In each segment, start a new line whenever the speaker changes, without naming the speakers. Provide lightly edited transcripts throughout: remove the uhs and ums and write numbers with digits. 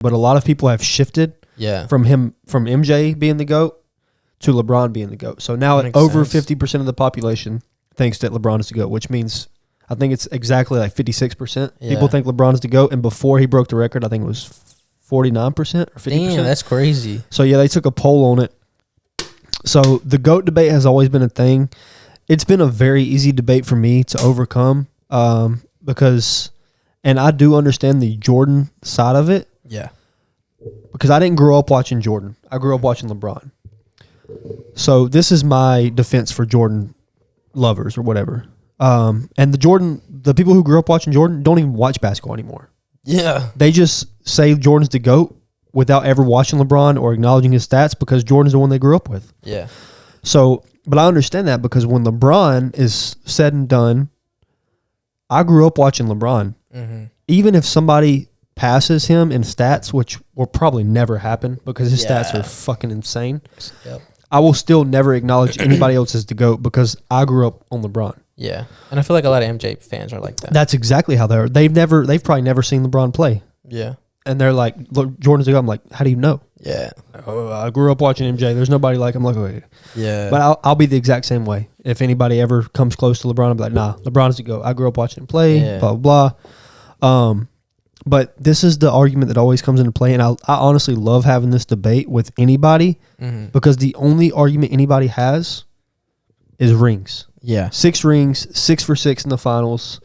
But a lot of people have shifted from MJ being the GOAT to LeBron being the GOAT. So now over 50% of the population thinks that LeBron is the GOAT, which means I think it's exactly like 56%. People think LeBron is the GOAT, and before he broke the record, I think it was 49% or 50%.
Damn, that's crazy.
So, yeah, they took a poll on it. So, the GOAT debate has always been a thing. It's been a very easy debate for me to overcome because, and I do understand the Jordan side of it.
Yeah.
Because I didn't grow up watching Jordan. I grew up watching LeBron. So, this is my defense for Jordan lovers or whatever. And the people who grew up watching Jordan don't even watch basketball anymore.
Yeah.
They just say Jordan's the GOAT without ever watching LeBron or acknowledging his stats because Jordan's the one they grew up with.
Yeah.
So, but I understand that because when LeBron is said and done, I grew up watching LeBron. Mm-hmm. Even if somebody passes him in stats, which will probably never happen because his stats are fucking insane, I will still never acknowledge anybody else as the GOAT because I grew up on LeBron.
Yeah. And I feel like a lot of MJ fans are like that.
That's exactly how they are. They've probably never seen LeBron play.
Yeah. And
they're like, look, Jordan's the GOAT. I'm like, how do you know?
Yeah.
Oh, I grew up watching MJ. There's nobody like him. Like, okay.
Yeah.
But I'll be the exact same way. If anybody ever comes close to LeBron, I'll be like, nah, LeBron's the GOAT. I grew up watching him play, blah, blah, blah. But this is the argument that always comes into play. And I honestly love having this debate with anybody because the only argument anybody has is rings.
Yeah.
6 rings, 6 for 6 in the finals.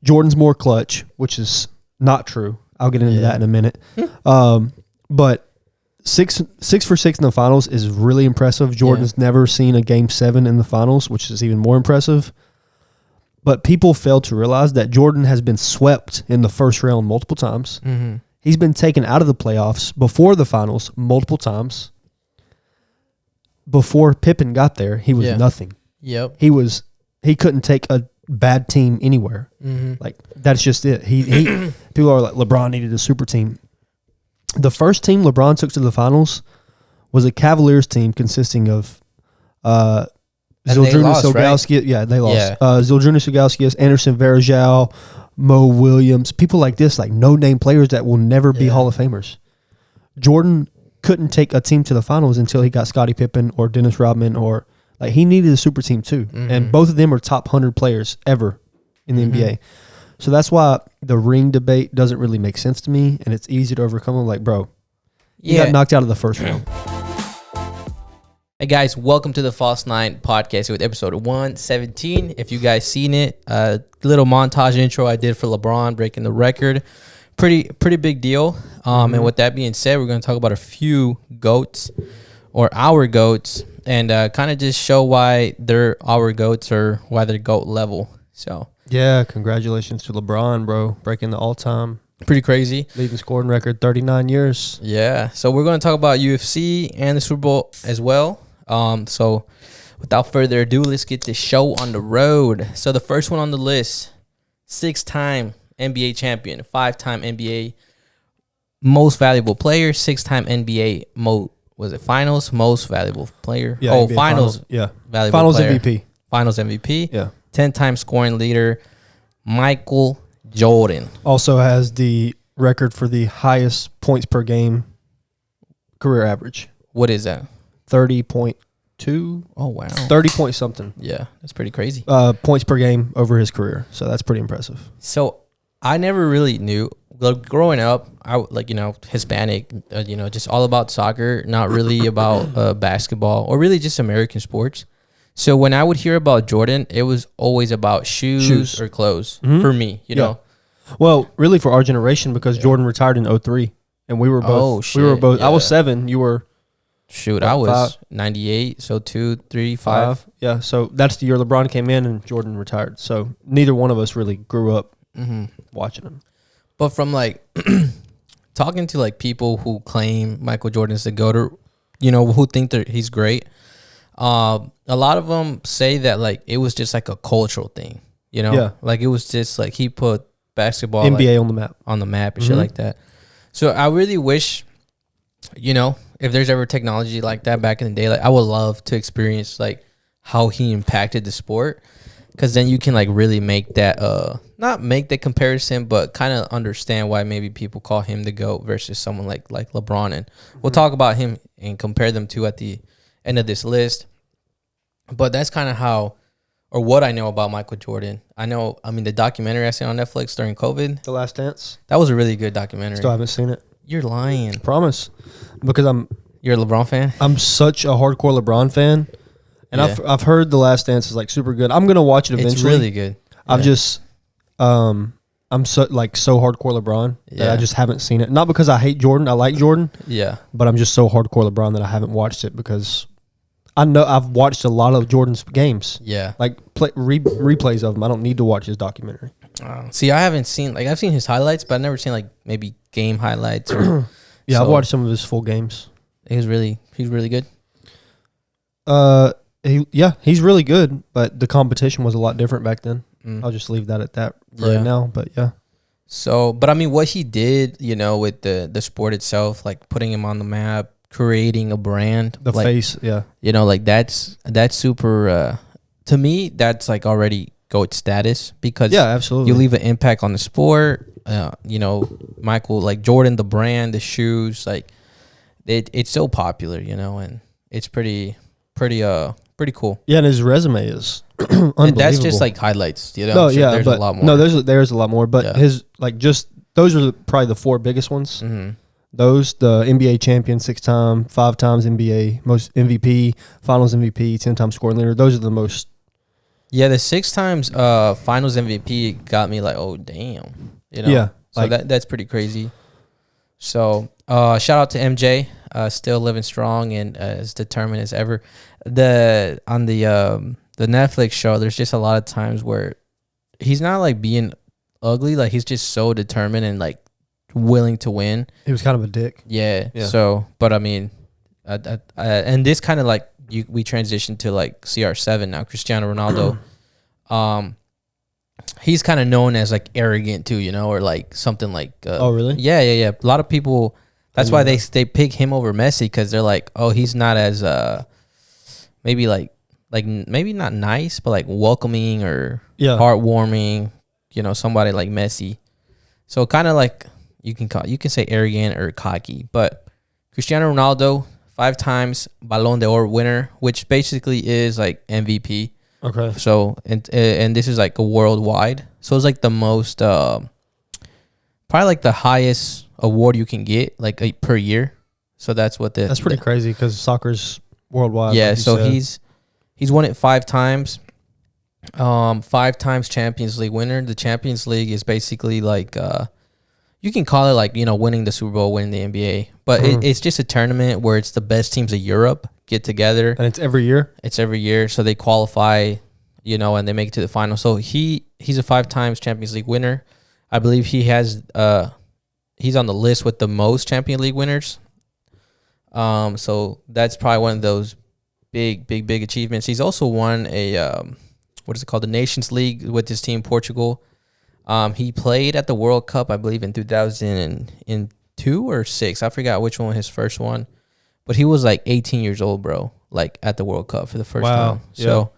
Jordan's more clutch, which is not true. I'll get into that in a minute. But 6 for 6 in the finals is really impressive. Jordan's never seen a game 7 in the finals, which is even more impressive. But people fail to realize that Jordan has been swept in the first round multiple times. Mm-hmm. He's been taken out of the playoffs before the finals multiple times. Before Pippen got there, he was nothing.
Yep.
He couldn't take a bad team anywhere. Mm-hmm. Like, that's just it. He people are like, LeBron needed a super team. The first team LeBron took to the finals was a Cavaliers team consisting of Zildjian Sogalskis. Right? Yeah, they lost. Yeah. Zildjian Sogalskis, Anderson Varejao, Mo Williams, people like this, like no-name players that will never be Hall of Famers. Jordan couldn't take a team to the finals until he got Scottie Pippen or Dennis Rodman or like he needed a super team too. Mm-hmm. And both of them are top 100 players ever in the NBA. So that's why the ring debate doesn't really make sense to me and it's easy to overcome. I'm like, bro, you got knocked out of the first round.
Hey guys, welcome to the False Nine podcast with episode 117. If you guys seen it, a little montage intro I did for LeBron breaking the record. Pretty big deal. And with that being said, we're going to talk about a few GOATs or our GOATs and kind of just show why they're our GOATs or why they're GOAT level. So
yeah, congratulations to LeBron, bro, breaking the all-time
pretty crazy
leading scoring record, 39 years.
Yeah, so we're going to talk about UFC and the Super Bowl as well. So without further ado, let's get this show on the road. So the first one on the list, 6-time NBA champion, 5-time NBA most valuable player, 6-time NBA finals most valuable player?
Yeah,
oh,
NBA
finals.
Yeah.
Valuable
finals
player.
MVP.
Finals MVP.
Yeah.
10-time scoring leader, Michael Jordan.
Also has the record for the highest points per game career average.
What is that?
30.2.
Oh, wow.
30 point something.
Yeah, that's pretty crazy.
Points per game over his career. So that's pretty impressive.
So I never really knew. Growing up, I Hispanic, just all about soccer, not really about basketball or really just American sports. So when I would hear about Jordan, it was always about shoes. Or clothes for me, you know.
Well, really for our generation because Jordan retired in 2003 and we were both.
Oh, shit.
We were both.
Yeah.
I was 7. You were.
Shoot, I was 98, so 2, 3, 5.
Yeah, so that's the year LeBron came in and Jordan retired. So neither one of us really grew up watching him.
But from like talking to like people who claim Michael Jordan's the GOAT, or, who think that he's great, a lot of them say that like it was just like a cultural thing, like it was just like he put basketball
NBA
like, on the map and shit like that. So I really wish, if there's ever technology like that back in the day, like I would love to experience like how he impacted the sport. Because then you can like really make that not make the comparison, but kind of understand why maybe people call him the GOAT versus someone like LeBron. And we'll talk about him and compare them to at the end of this list. But that's kind of how, or what I know about Michael Jordan. I mean, the documentary I seen on Netflix during COVID,
The Last Dance.
that was a really good documentary.
Still haven't seen it.
You're lying.
Promise, because
You're a LeBron fan?
I'm such a hardcore LeBron fan, and
Yeah.
I've heard The Last Dance is like super good. I'm gonna watch it eventually.
It's really good.
I've
Yeah.
just I'm so hardcore LeBron that I just haven't seen it. Not because I hate Jordan, I like Jordan,
Yeah.
but I'm just so hardcore LeBron that I haven't watched it because I know I've watched a lot of Jordan's games,
Yeah.
like replays of them. I don't need to watch his documentary.
See, I haven't seen, like, I've seen his highlights, but I've never seen, like, maybe game highlights. Or,
Yeah, I've watched some of his full games.
He's really good.
He's really good, but the competition was a lot different back then. I'll just leave that at that for right now. But yeah. So,
but I mean, what he did, with the sport itself, like putting him on the map, creating a brand,
the
like,
face, yeah,
like that's super. To me, that's like already GOAT status because
absolutely,
you leave an impact on the sport. Michael, like Jordan, the brand, the shoes, like it's so popular, and it's pretty cool.
Yeah, and his resume is unbelievable.
And that's just like highlights,
No,
sure there's a lot more.
No, there's a lot more, but his those are probably the four biggest ones.
Mm-hmm.
Those, the NBA champion 6-time, 5 times NBA most MVP, Finals MVP, 10-time scoring leader. Those are the most.
Yeah, the 6 times Finals MVP got me like, oh damn,
Yeah,
so that's pretty crazy. So shout out to MJ, still living strong and as determined as ever. On the Netflix show, there's just a lot of times where he's not like being ugly, like he's just so determined and like willing to win.
He was kind of a dick.
Yeah. So, but I mean, and this kind of like we transitioned to like CR7 now, Cristiano Ronaldo. He's kind of known as like arrogant too, or like something like.
Oh really?
Yeah. A lot of people. That's why they pick him over Messi because they're like, oh, he's not as maybe maybe not nice, but like welcoming or heartwarming. Somebody like Messi. So kind of like you can say arrogant or cocky, but Cristiano Ronaldo, 5 times Ballon d'Or winner, which basically is like MVP.
Okay.
So and this is like a worldwide. So it's like the most probably like the highest award you can get like per year. So that's pretty
crazy because soccer's worldwide.
Yeah.
Like
so
said.
he's won it 5 times. 5 times Champions League winner. The Champions League is basically like you can call it like winning the Super Bowl, winning the NBA, but it's just a tournament where it's the best teams of Europe get together,
and it's every year.
So they qualify, and they make it to the final. So he's a 5 times Champions League winner. I believe he has he's on the list with the most Champions League winners. So that's probably one of those big achievements. He's also won a what is it called? The Nations League with his team, Portugal. He played at the World Cup, I believe, in 2002 or 6. I forgot which one was his first one. But he was like 18 years old, bro, like at the World Cup for the first time. So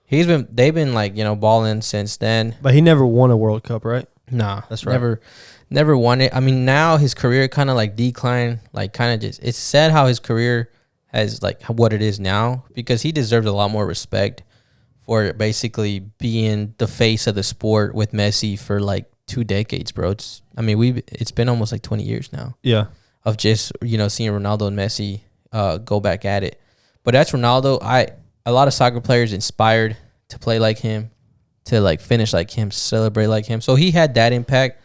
they've been like, balling since then.
But he never won a World Cup, right?
Nah,
that's right.
Never won it. I mean, now his career kind of like declined, like kind of just, it's sad how his career has like what it is now because he deserves a lot more respect for basically being the face of the sport with Messi for like 2 decades, bro. It's been almost like 20 years now.
Yeah.
Of just, seeing Ronaldo and Messi go back at it. But that's Ronaldo. A lot of soccer players inspired to play like him, to like finish like him, celebrate like him. So he had that impact.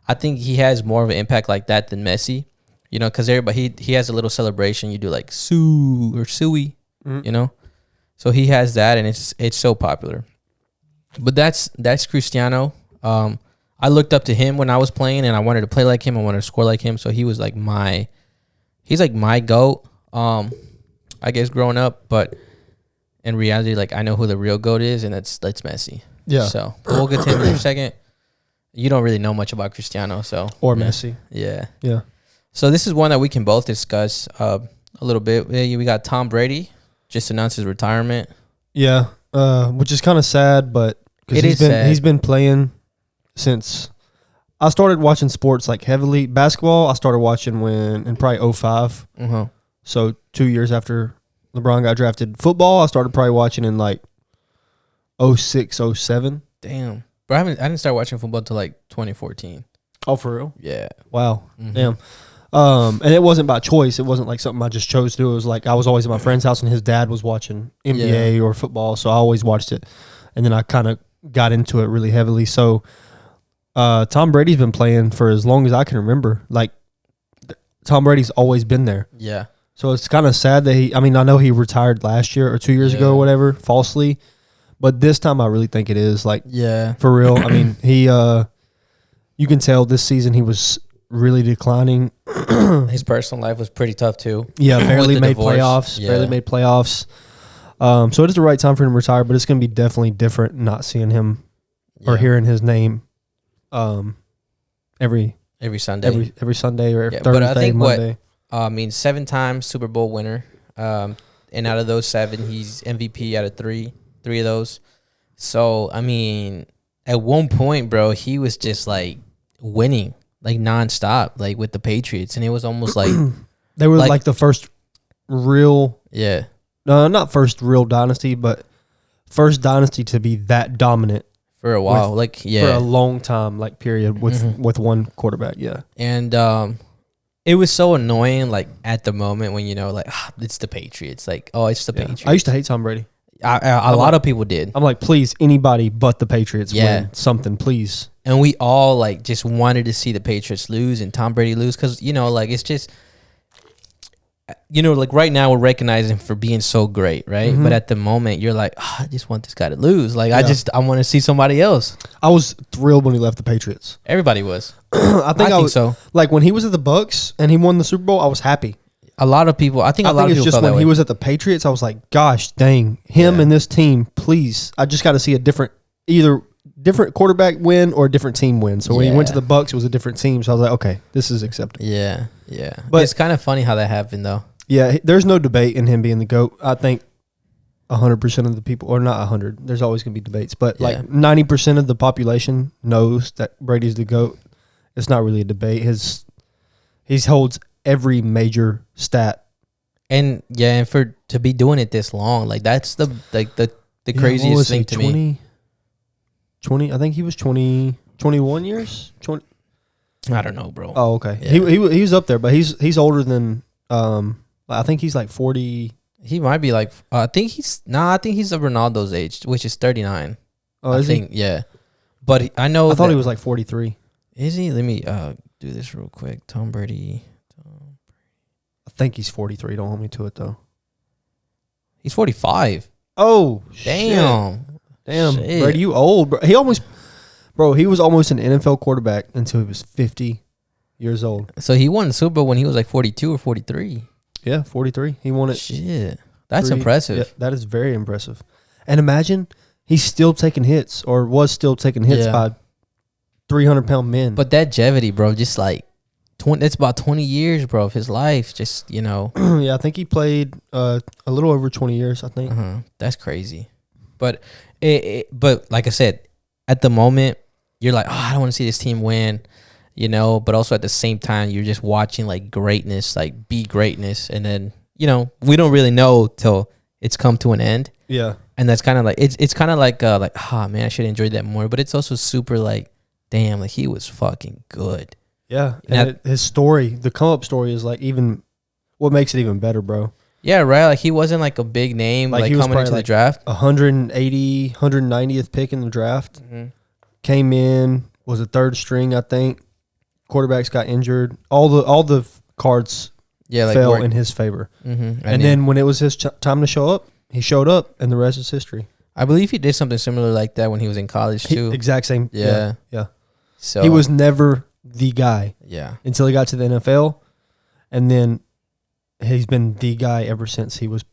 I think he has more of an impact like that than Messi, because everybody, he has a little celebration. You do like Sue or Suey, So he has that, and it's so popular. But that's Cristiano. I looked up to him when I was playing, and I wanted to play like him. I wanted to score like him. So he was like he's like my GOAT. I guess growing up, but in reality, like I know who the real GOAT is, and that's Messi.
Yeah.
So we'll get to him in a second. You don't really know much about Cristiano,
or Messi.
Yeah.
Yeah.
So this is one that we can both discuss a little bit. We got Tom Brady just announced his retirement.
Yeah, which is kind of sad, but Because he's been playing since I started watching sports like heavily. Basketball, I started watching in probably 2005.
Uh-huh.
So 2 years after LeBron got drafted. Football, I started probably watching in like 2006, 2007.
Damn. Bro, I didn't start watching football until like 2014.
Oh, for real?
Yeah.
Wow. Mm-hmm. Damn. And it wasn't by choice. It wasn't like something I just chose to do. It was like I was always at my friend's house and his dad was watching NBA or football, so I always watched it. And then I kind of got into it really heavily. So Tom Brady's been playing for as long as I can remember. Like Tom Brady's always been there.
Yeah. So
it's kind of sad that I know he retired last year or 2 years ago or whatever, falsely. But this time I really think it is. Like, for real. I mean, you can tell this season he was really declining.
His personal life was pretty tough too.
Yeah, barely made playoffs. So it is the right time for him to retire, but it's going to be definitely different not seeing him or hearing his name every Sunday. Every Sunday or Thursday,
but I think
Monday.
7-time Super Bowl winner. And out of those 7, he's MVP out of 3 of those. So, I mean, at one point, bro, he was just like winning like nonstop, like with the Patriots. And it was almost like
they were like the first real.
Yeah.
No, not first real dynasty, but first dynasty to be that dominant.
For a while. For
a long time, like period with one quarterback. Yeah.
And, it was so annoying, like, at the moment when, it's the Patriots. Like, it's the Patriots.
I used to hate Tom Brady.
A lot of people did.
I'm like, please, anybody but the Patriots win something, please.
And we all, like, just wanted to see the Patriots lose and Tom Brady lose because, it's just, like, right now we're recognizing him for being so great, right? Mm-hmm. But at the moment, you're like, I just want this guy to lose. Like, I want to see somebody else.
I was thrilled when he left the Patriots.
Everybody was.
I think so. Like, when he was at the Bucs and he won the Super Bowl, I was happy.
A lot of people, I think a lot of people
just
felt
when
that
he
way.
was at the Patriots, I was like, gosh, dang, him and this team, please. I just got to see either different quarterback win or a different team win. So when he went to the Bucs, it was a different team. So I was like, okay, this is acceptable.
Yeah. But it's kind of funny how that happened, though.
Yeah, there's no debate in him being the GOAT. I think 100% of the people, or not 100, there's always going to be debates, but like 90% of the population knows that Brady's the GOAT. It's not really a debate. He holds every major stat.
And to be doing it this long, like that's the craziest thing to me.
20, I think he was 21 years. 20.
I don't know, bro.
Oh, okay. Yeah. He was up there, but he's older than I think he's like 40.
He might be like I think he's of Ronaldo's age, which is 39.
Oh, is he?
Yeah. But I thought
he was like 43.
Is he? Let me do this real quick. Tom Brady.
I think he's 43. Don't hold me to it though.
He's 45.
Oh,
damn.
Damn, shit. Brady, you old, bro. He was almost an NFL quarterback until he was 50 years old.
So he won the Super Bowl when he was like 42 or 43.
Yeah, 43. He won it.
Shit. That's impressive.
Yeah, that is very impressive. And imagine he's still taking hits or was still taking hits by 300-pound men.
But that longevity, bro, just like it's about 20 years, bro, of his life. Just,
Yeah, I think he played a little over 20 years, I think.
That's crazy. But but like I said, at the moment, you're like, I don't want to see this team win, but also at the same time, you're just watching like greatness, like be greatness. And then, we don't really know till it's come to an end.
Yeah.
And that's kind of like, it's kind of like, man, I should enjoy that more. But it's also super like, damn, like he was fucking good.
Yeah. And his story, the come up story is like even what makes it even better, bro.
Yeah, right. Like he wasn't like a big name like coming into the draft.
190th pick in the draft. Mm-hmm. Came in, was a third string, I think. Quarterbacks got injured. All the cards fell in his favor. Mm-hmm. And then when it was his time to show up, he showed up, and the rest is history.
I believe he did something similar like that when he was in college too.
Exact same. Yeah.
So
he was never the guy.
Yeah.
Until he got to the NFL, and then he's been the guy ever since he was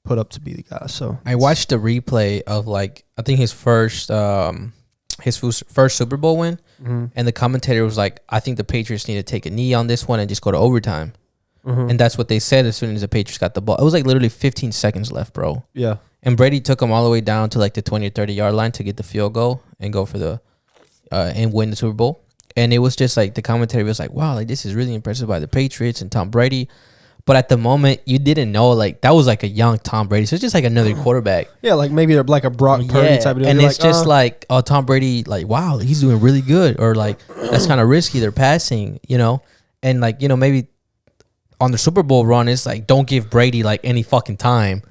put up to be the guy. So
I watched the replay of like I think his first Super Bowl win, and the commentator was like, "I think the Patriots need to take a knee on this one and just go to overtime." And that's what they said as soon as the Patriots got the ball. It was like literally 15 seconds left, bro.
Yeah.
And Brady took him all the way down to like the 20 or 30-yard line to get the field goal and go for the and win the Super Bowl. And it was just like the commentary was like, wow, like this is really impressive by the Patriots and Tom Brady. But at the moment, you didn't know, like, that was like a young Tom Brady. So it's just like another quarterback.
Yeah, like maybe they're like a Brock Purdy type of deal.
And it's like, just like, oh, Tom Brady, like, wow, he's doing really good. Or like, that's kind of risky. They're passing, you know? And like, you know, maybe on the Super Bowl run, it's like, don't give Brady like any fucking time.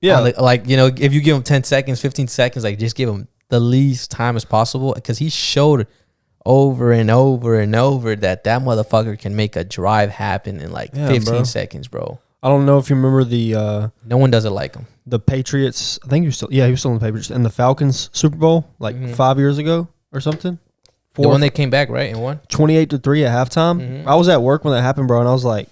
Yeah.
Like, you know, if you give him 10 seconds, 15 seconds, like, just give him the least time as possible. Because he showed over and over and over that motherfucker can make a drive happen in like 15 seconds, bro.
I don't know if you remember the
no one does it like him.
The Patriots, I think he was still in the Patriots and the Falcons Super Bowl like 5 years ago or something.
The one they came back, right, and won
28-3 at halftime. I was at work when that happened, bro, and I was like,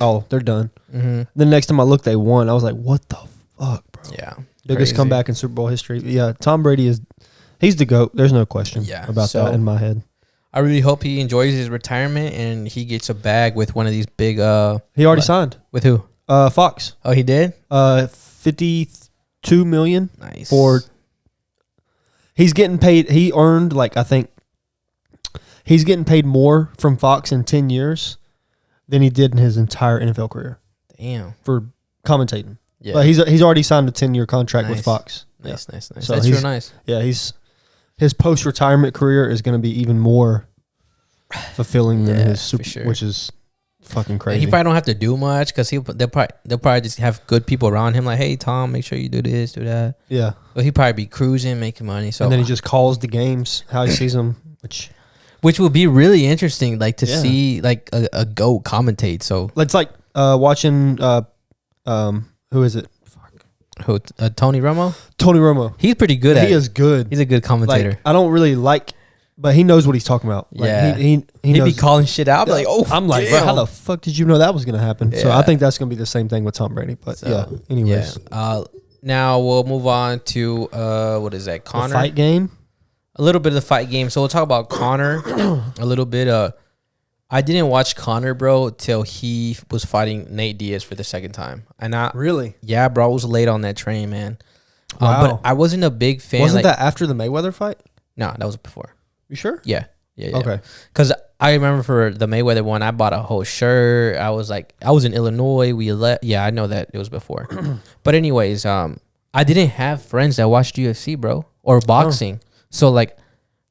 "Oh, they're done." The next time I looked, they won. I was like, "What the fuck, bro?"
Yeah,
biggest comeback in Super Bowl history. Yeah, Tom Brady he's the GOAT. There's no question about that in my head.
I really hope he enjoys his retirement and he gets a bag with one of these big.
He already signed
with who?
Fox.
Oh, he did.
$52 million.
Nice.
He's getting paid. He earned like I think he's getting paid more from Fox in 10 years than he did in his entire NFL career.
Damn.
For commentating.
Yeah.
But he's already signed a 10-year contract with Fox.
Nice.
So
that's real nice.
Yeah, his post-retirement career is going to be even more fulfilling than his Super, which is fucking crazy.
He probably don't have to do much because they'll probably just have good people around him. Like, hey, Tom, make sure you do this, do that.
Yeah.
But he'd probably be cruising, making money. So
and then he just calls the games how he sees them,
which would be really interesting, like to see like a GOAT commentate. So
it's like watching who is it?
Who? Tony Romo?
Tony Romo.
He's pretty good at it.
He is good.
He's a good commentator.
Like, I don't really like, but he knows what he's talking about. Like,
yeah.
He'd
be calling shit out. Like, oh,
I'm like, bro, how the fuck did you know that was going to happen? Yeah. So I think that's going to be the same thing with Tom Brady. But anyways.
Yeah. Now we'll move on to, what is that? Conor?
The fight game?
A little bit of the fight game. So we'll talk about Conor a little bit. I didn't watch Conor, bro, till he was fighting Nate Diaz for the second time. And
really?
Yeah, bro, I was late on that train, man.
Wow.
But I wasn't a big fan.
Wasn't that after the Mayweather fight?
No, that was before.
You sure?
Yeah.
Okay.
Because I remember for the Mayweather one, I bought a whole shirt. I was in Illinois. I know that it was before. But anyways, I didn't have friends that watched UFC, bro, or boxing. So like,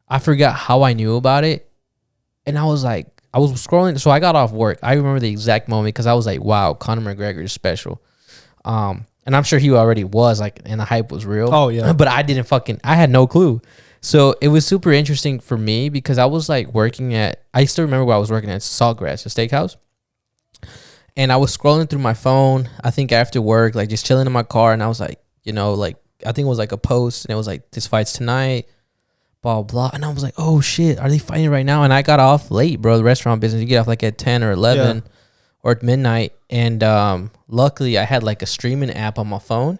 I forgot how I knew about it, and I was like, I was scrolling. So I got off work. I remember the exact moment because I was like, wow, Conor McGregor is special. And I'm sure he already was, like, and the hype was real.
Oh yeah.
But I had no clue. So it was super interesting for me because I was like I still remember where I was working at Saltgrass, a steakhouse. And I was scrolling through my phone, I think after work, like just chilling in my car. And I was like, you know, like, I think it was like a post and it was like, this fight's tonight, blah, blah. And I was like, oh shit, are they fighting right now? And I got off late, bro. The restaurant business, you get off like at 10 or 11 or at midnight. And luckily I had like a streaming app on my phone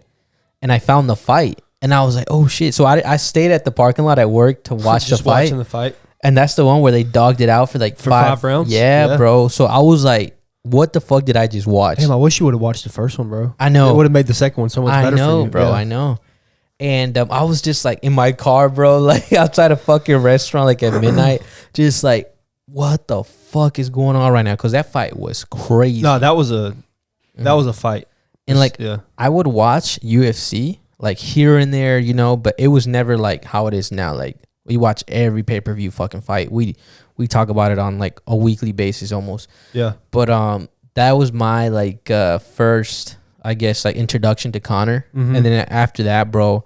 and I found the fight. And I was like, oh shit. So I stayed at the parking lot at work to watch the fight.
Watching the fight.
And that's the one where they dogged it out for like five
rounds?
Yeah, bro. So I was like, what the fuck did I just watch?
Damn, I wish you would have watched the first one, bro.
I know.
It would have made the second one so much better for you.
Bro.
Yeah.
I know. And I was just like in my car, bro, like outside a fucking restaurant, like at midnight, just like, what the fuck is going on right now? Because that fight was crazy.
No, that was a fight.
And like, I would watch UFC like here and there, you know, but it was never like how it is now. Like we watch every pay-per-view fucking fight. We talk about it on like a weekly basis almost.
Yeah.
But that was my like first, I guess, like introduction to Conor. And then after that, bro,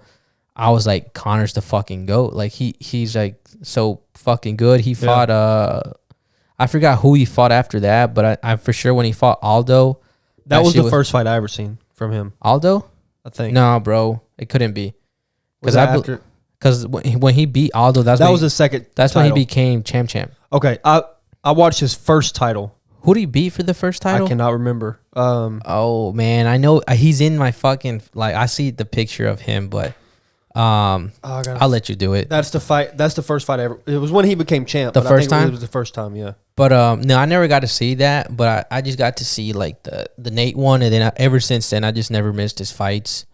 I was like, Conor's the fucking GOAT. Like he's like so fucking good. He fought I forgot who he fought after that, but I for sure when he fought Aldo,
that was the first fight I ever seen from him.
Aldo?
I think.
No, bro, it couldn't be.
Because
when he beat Aldo, that
was the second.
That's
title.
when he became champ.
Okay, I watched his first title.
Who did he beat for the first title?
I cannot remember.
Oh man, I know he's in my fucking like. I see the picture of him, but I'll let you do it.
That's the fight. That's the first fight ever. It was when he became champ.
The first time.
It was the first time. Yeah.
But no, I never got to see that. But I just got to see like the Nate one, and then ever since then, I just never missed his fights.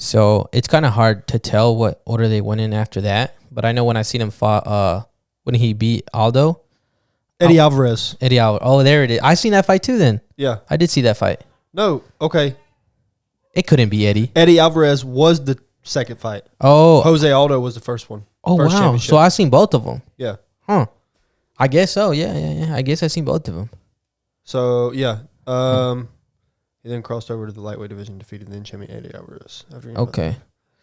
So it's kind of hard to tell what order they went in after that. But I know when I seen him fought, when he beat Aldo.
Eddie Alvarez.
Oh, there it is. I seen that fight too then.
Yeah.
I did see that fight.
No, okay.
It couldn't be Eddie.
Eddie Alvarez was the second fight.
Oh.
Jose Aldo was the first one.
Oh,
first
wow. So I seen both of them.
Yeah.
Huh. I guess so. Yeah. I guess I seen both of them.
So, yeah. He then crossed over to the lightweight division, defeated then champion Eddie Alvarez.
Okay.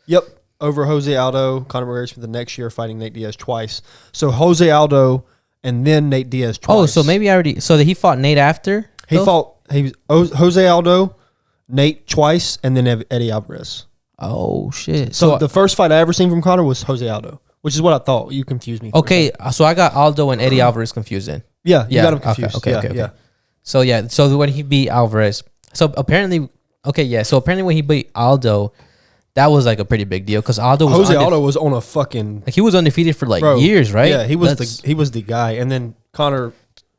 Yep. Over Jose Aldo, Conor McGregor for the next year, fighting Nate Diaz twice. So Jose Aldo and then Nate Diaz twice.
Oh, so maybe I already. So he fought Nate after?
He was Jose Aldo, Nate twice, and then Eddie Alvarez.
Oh, shit.
So the first fight I ever seen from Conor was Jose Aldo, which is what I thought. You confused me.
Okay, so I got Aldo and Eddie Alvarez confused then.
Yeah, you got him confused.
Okay. So when he beat Alvarez, so apparently when he beat Aldo, that was like a pretty big deal because
Jose Aldo was on a fucking
he was undefeated for years, right?
Yeah, he was the guy, and then Conor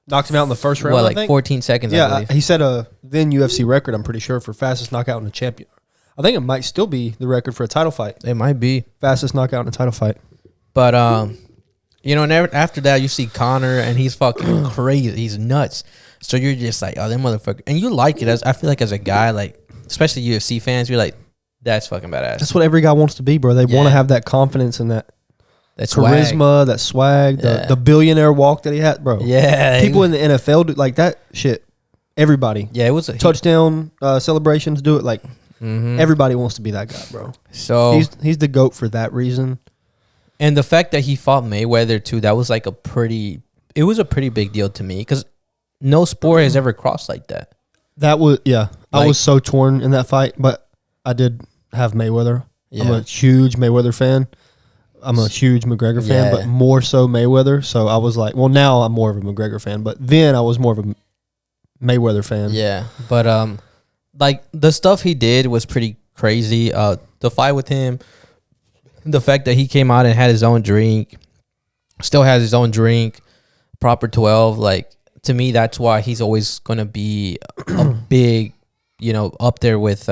knocked him out in the first round.
What, like 14 seconds?
Yeah,
I believe.
He set a then UFC record. I'm pretty sure for fastest knockout in a champion. I think it might still be the record for a title fight.
It might be
fastest knockout in a title fight.
But after that you see Conor and he's fucking crazy. He's nuts. So you're just like, oh, that motherfucker, and you like it. I feel like as a guy, like especially UFC fans, you're like, that's fucking badass.
That's what every guy wants to be, bro. They want to have that confidence and that charisma, that swag, the billionaire walk that he had, bro.
Yeah,
people in the NFL do like that shit. Everybody.
Yeah, it was
touchdown celebrations. Do it like everybody wants to be that guy, bro.
So
he's the GOAT for that reason.
And the fact that he fought Mayweather too, that was like a pretty big deal to me because no sport has ever crossed like that.
That was I was so torn in that fight, but I did have Mayweather. Yeah. I'm a huge Mayweather fan. I'm a huge McGregor fan, but more so Mayweather. So I was like, well, now I'm more of a McGregor fan, but then I was more of a Mayweather fan.
Yeah, but like the stuff he did was pretty crazy. The fight with him, the fact that he came out and had his own drink, still has his own drink, proper 12. Like to me, that's why he's always gonna be a big, up there with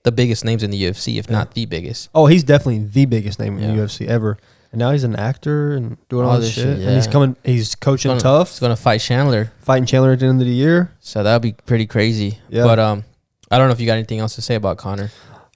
the biggest names in the UFC, if not the biggest.
Oh, he's definitely the biggest name in the UFC ever. And now he's an actor and doing all this shit.
Yeah.
And he's coaching tough.
He's going to fighting Chandler at the end of the year. So that would be pretty crazy. Yeah. But I don't know if you got anything else to say about Conor.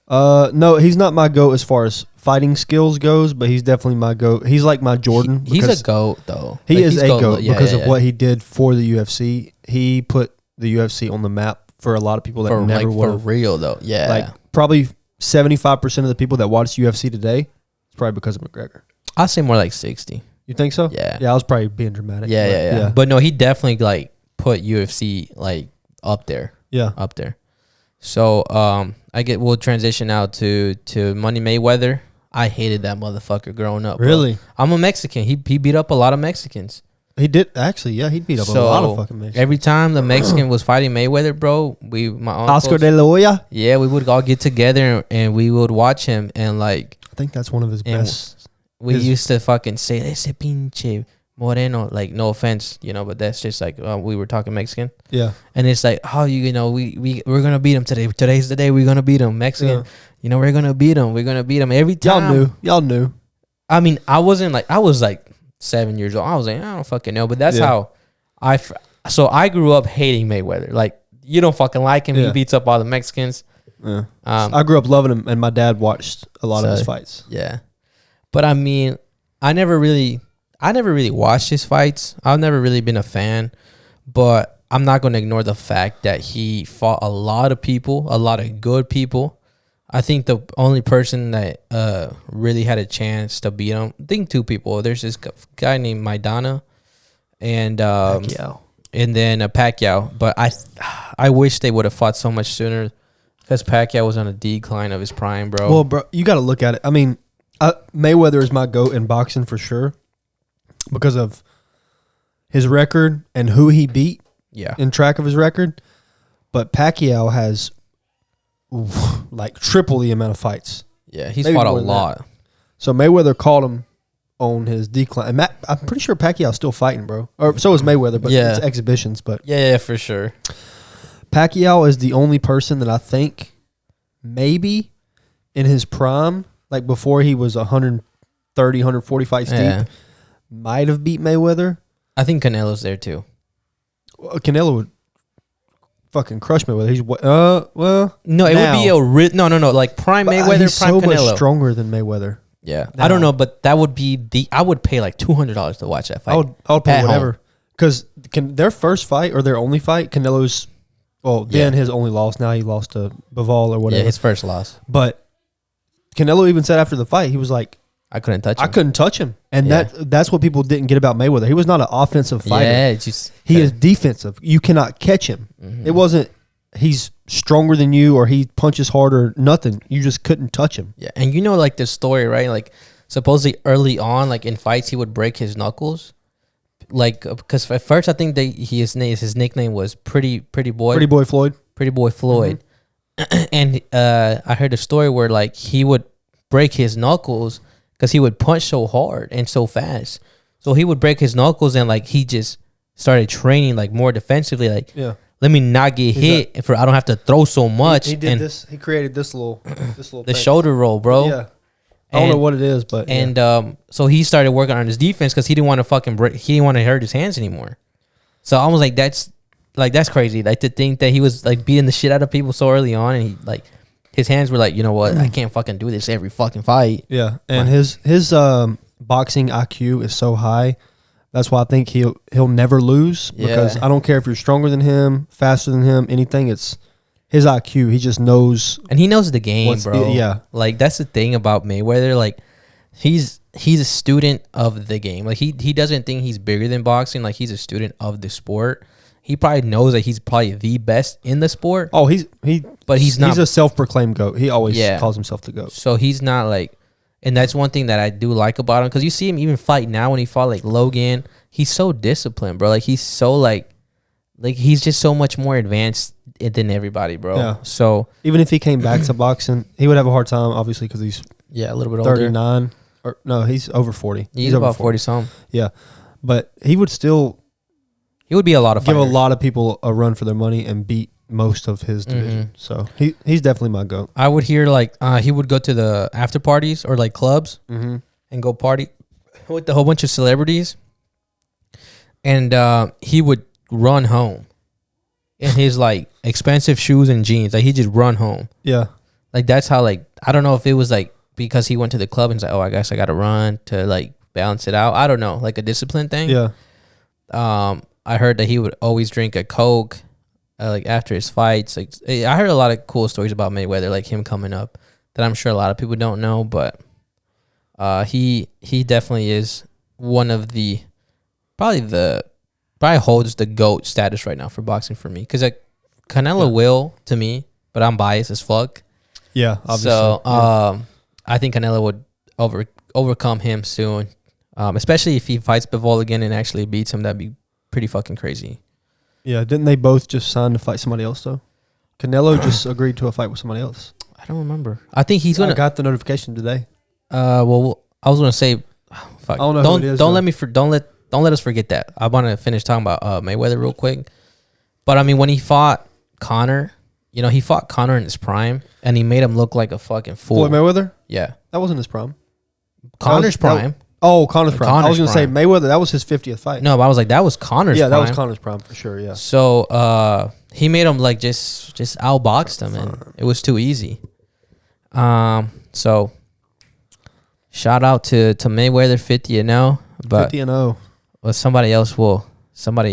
No, he's not my GOAT as far as fighting skills goes, but he's definitely my GOAT. He's like my Jordan.
He's a GOAT, though.
He is a GOAT because of what he did for the UFC. He put the UFC on the map for a lot of people that never would.
For real, though. Yeah.
Like, probably 75% of the people that watch UFC today is probably because of McGregor.
I'd say more like 60.
You think so?
Yeah.
Yeah, I was probably being dramatic.
Yeah. But no, he definitely like put UFC like up there.
Yeah.
Up there. So we'll transition out to Money Mayweather. I hated that motherfucker growing up.
Really?
Bro. I'm a Mexican. He beat up a lot of Mexicans.
He did actually, yeah. He beat up a lot of fucking Mexicans.
Every time the Mexican was fighting Mayweather, bro, my uncles,
Oscar de la Hoya.
Yeah, we would all get together and we would watch him and like.
I think that's one of his best.
We used to fucking say ese pinche moreno, like no offense, but that's just like we were talking Mexican.
Yeah,
and it's like we're gonna beat him today. Today's the day we're gonna beat him, Mexican. Yeah. We're gonna beat him. We're gonna beat him every time.
Y'all knew.
I mean, I was like 7 years old. I was like, I don't fucking know, but that's how I grew up hating Mayweather. Like, you don't fucking like him. He beats up all the Mexicans.
Yeah. I grew up loving him, and my dad watched a lot of his fights.
Yeah, but I mean, I never really watched his fights. I've never really been a fan, but I'm not going to ignore the fact that he fought a lot of people, a lot of good people. I think the only person that really had a chance to beat him, I think two people. There's this guy named Maidana and
Pacquiao.
And then Pacquiao. But I wish they would have fought so much sooner because Pacquiao was on a decline of his prime, bro.
Well, bro, you got to look at it. I mean, Mayweather is my GOAT in boxing for sure because of his record and who he beat.
Yeah,
in track of his record. But Pacquiao has like triple the amount of fights.
Yeah, he's fought a lot.
So Mayweather called him on his decline. And I'm pretty sure Pacquiao's still fighting, bro. Or so is Mayweather, but it's exhibitions. But
yeah, for sure.
Pacquiao is the only person that I think maybe in his prime, like before he was 130, 140 fights deep, might have beat Mayweather.
I think Canelo's there too.
Canelo would fucking crush Mayweather. He's well.
No, it would be a no. Like prime Mayweather,
he's
prime
so
Canelo.
Much stronger than Mayweather.
Yeah, now, I don't know, but that would be I would pay like $200 to watch that fight.
I would pay whatever because their first fight or their only fight, Canelo's. Well, then his only loss. Now he lost to Bivol or whatever.
Yeah, his first loss.
But Canelo even said after the fight, he was like,
I couldn't touch him.
And that's what people didn't get about Mayweather. He was not an offensive fighter.
Yeah,
he is defensive. You cannot catch him. Mm-hmm. It wasn't he's stronger than you or he punches harder, nothing. You just couldn't touch him.
Yeah, and like this story, right? Like supposedly early on, like in fights, he would break his knuckles. Like, because at first I think his nickname was Pretty Boy
Floyd.
Mm-hmm. And I heard a story where like he would break his knuckles because he would punch so hard and so fast. So he would break his knuckles and like he just started training like more defensively. Like, let me not get hit I don't have to throw so much.
He did this. He created this little
the shoulder roll, bro.
Yeah. I don't know what it is, but
so he started working on his defense because he didn't want to fucking break. He didn't want to hurt his hands anymore. So I was like, that's crazy. Like to think that he was like beating the shit out of people so early on, and he like his hands were like, you know what, I can't fucking do this every fucking fight.
Yeah, and his boxing IQ is so high. That's why I think he'll never lose because I don't care if you're stronger than him, faster than him, anything. It's his IQ, he just knows.
And he knows the game, bro.
Yeah.
Like, that's the thing about Mayweather. Like, he's a student of the game. Like, he doesn't think he's bigger than boxing. Like, he's a student of the sport. He probably knows that he's probably the best in the sport.
Oh, he's not. He's a self-proclaimed GOAT. He always calls himself the GOAT.
So, he's not like... And that's one thing that I do like about him. Because you see him even fight now when he fought, like, Logan. He's so disciplined, bro. Like, he's so, like he's just so much more advanced than everybody, bro. Yeah. So
even if he came back to boxing, he would have a hard time, obviously, because he's
a little bit
39.
older.
Or no, he's over 40.
He's about 40 something.
Yeah, but he would be a lot of fighters. Give a lot of people a run for their money and beat most of his division. So he's definitely my GOAT.
I would hear like he would go to the after parties or like clubs and go party with a whole bunch of celebrities, and he would run home in his like expensive shoes and jeans. Like he just run home.
Yeah. Like
that's how like I don't know if it was like because he went to the club and was like, oh, I guess I gotta run to like balance it out. I don't know, like a discipline thing.
Yeah.
I heard that he would always drink a Coke like after his fights. Like I heard a lot of cool stories about Mayweather, like him coming up that I'm sure a lot of people don't know, but he definitely is one of the probably holds the GOAT status right now for boxing for me. Because like Canelo will to me, but I'm biased as fuck.
Yeah, obviously.
So I think Canelo would overcome him soon, especially if he fights Bivol again and actually beats him. That'd be pretty fucking crazy.
Yeah, didn't they both just sign to fight somebody else though? Canelo just agreed to a fight with somebody else.
I don't remember. I think he's gonna.
I got the notification today.
Well, I was gonna say, fuck. I don't know who it is. Don't let us forget that. I want to finish talking about Mayweather real quick. But I mean, when he fought Conor, he fought Conor in his prime, and he made him look like a fucking fool.
Floyd Mayweather?
Yeah,
that wasn't his prime.
Connor's prime.
Connor's prime. I was gonna say Mayweather. That was his 50th fight.
No, but I was like, that was Connor's.
Yeah,
prime.
that was Connor's prime for sure. Yeah.
So he made him like just outboxed him, and it was too easy. So shout out to Mayweather 50-0, but
50-0.
Well, somebody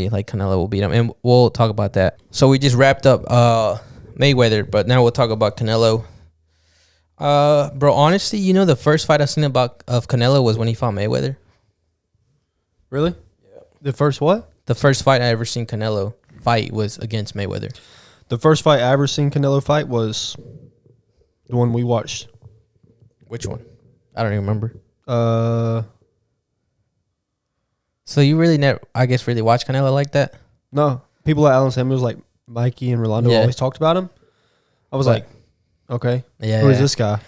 like Canelo will beat him, and we'll talk about that. So we just wrapped up Mayweather, but now we'll talk about Canelo. Bro, honestly, the first fight I seen of Canelo was when he fought Mayweather.
Really? Yeah. The first what?
The first fight I ever seen Canelo fight was against Mayweather.
The first fight I ever seen Canelo fight was the one we watched.
Which one? I don't even remember. So you really never, I guess, really watch Canelo like that?
No. People like Alan Samuels, like Mikey and Rolando always talked about him. I was like, okay, who is this guy?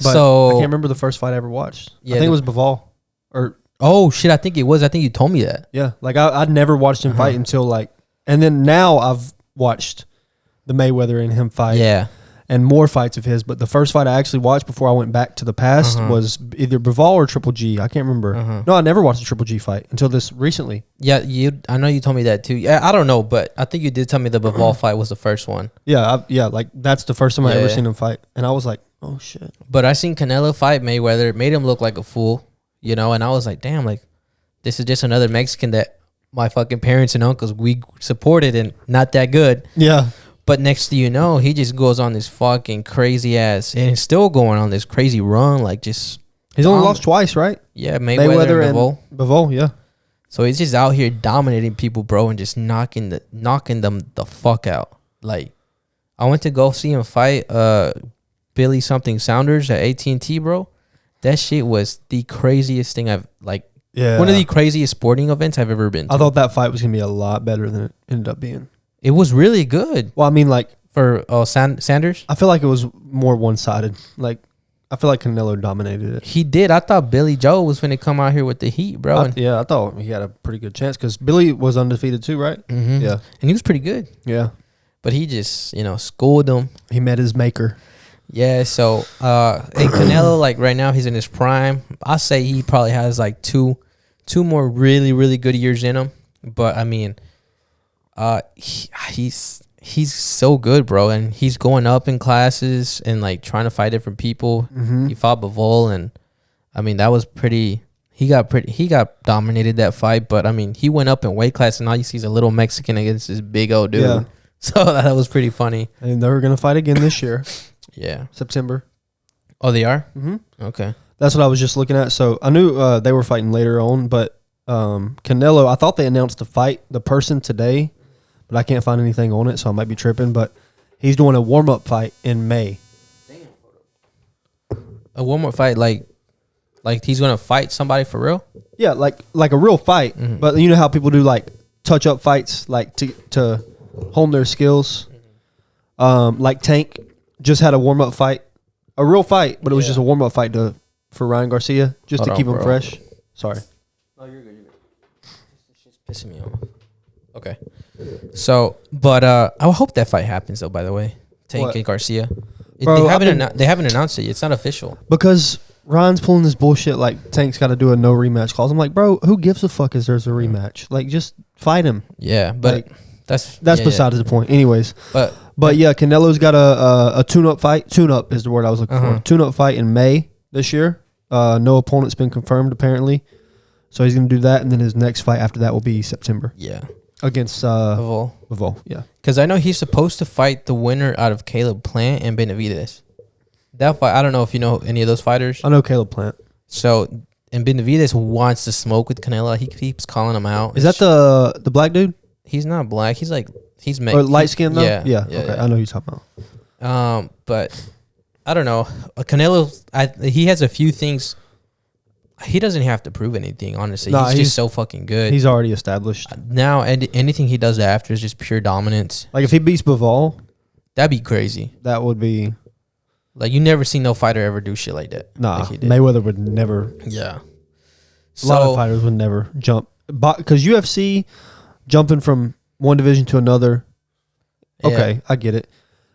But I can't remember the first fight I ever watched. Yeah, I think it was Bivol.
Oh, shit, I think it was. I think you told me that.
Yeah, like I'd never watched him fight until and then now I've watched the Mayweather and him fight.
Yeah.
and more fights of his. But the first fight I actually watched before I went back to the past was either Bivol or Triple G. I can't remember. No, I never watched a Triple G fight until this recently.
Yeah, I know you told me that too. Yeah, I don't know, but I think you did tell me the Bivol fight was the first one.
Yeah, like that's the first time I ever seen him fight, and I was like, oh shit.
But I seen Canelo fight Mayweather, made him look like a fool, and I was like, damn, like this is just another Mexican that my fucking parents and uncles we supported and not that good.
Yeah.
But next thing you know, he just goes on this fucking crazy ass, and he's still going on this crazy run. Like just
he's only lost twice, right?
Yeah, Mayweather and Bivol.
Bivol, yeah.
So he's just out here dominating people, bro, and just knocking them the fuck out. Like I went to go see him fight Billy something Saunders at AT&T, bro. That shit was the craziest thing I've like. Yeah. One of the craziest sporting events I've ever been to.
I thought that fight was gonna be a lot better than it ended up being.
It was really good.
Well, I mean, like
for Sanders,
I feel like it was more one-sided. Like I feel like Canelo dominated it.
He did. I thought Billy Joe was going to come out here with the heat, bro.
I thought he had a pretty good chance because Billy was undefeated too, right?
Mm-hmm. Yeah, and he was pretty good.
Yeah,
but he just schooled him.
He met his maker.
Yeah. So and Canelo, like right now, he's in his prime. I say he probably has like two more really really good years in him. But I mean. He's so good, bro, and he's going up in classes and like trying to fight different people. Mm-hmm. He fought Bivol, and I mean that was pretty. He got dominated that fight, but I mean he went up in weight class, and all you see is a little Mexican against this big old dude. Yeah. So that was pretty funny.
And they're gonna fight again this year.
Yeah,
September.
Oh, they are.
Mm-hmm.
Okay,
that's what I was just looking at. So I knew they were fighting later on, but Canelo. I thought they announced the person today. But I can't find anything on it, so I might be tripping. But he's doing a warm-up fight in May.
A warm-up fight, like he's gonna fight somebody for real?
Yeah, like a real fight. Mm-hmm. But you know how people do like touch-up fights, like to hone their skills. Like Tank just had a warm-up fight, a real fight, but it was just a warm-up fight for Ryan Garcia, just to keep him fresh. Sorry.
No, you're good. This shit's pissing me off. Okay. So, but I hope that fight happens though. By the way, Tank and Garcia, bro, they haven't announced it. It's not official
because Ryan's pulling this bullshit. Like Tank's got to do a no rematch clause. I'm like, bro, who gives a fuck? Is there's a rematch? Like, just fight him.
Yeah, but
like, that's besides the point. Anyways, but yeah, Canelo's got a tune-up fight. Tune-up is the word I was looking for. Tune-up fight in May this year. No opponent's been confirmed apparently, so he's gonna do that, and then his next fight after that will be September.
Yeah.
Against Bivol, yeah.
Because I know he's supposed to fight the winner out of Caleb Plant and Benavidez. That fight, I don't know if you know any of those fighters.
I know Caleb Plant.
So, and Benavidez wants to smoke with Canelo. He keeps calling him out.
Is that the black dude?
He's not black. He's
or light skin though. Yeah. Okay,
yeah.
I know who you're talking
about. But I don't know. Canelo, he has a few things. He doesn't have to prove anything, honestly. He's just so fucking good.
He's already established.
Now, and anything he does after is just pure dominance.
Like, if he beats Bivol,
that'd be crazy.
That would be...
Like, you never see no fighter ever do shit like that.
Nah,
like he did.
Mayweather would never...
Yeah.
A lot of fighters would never jump. Because UFC, jumping from one division to another, okay, I get it.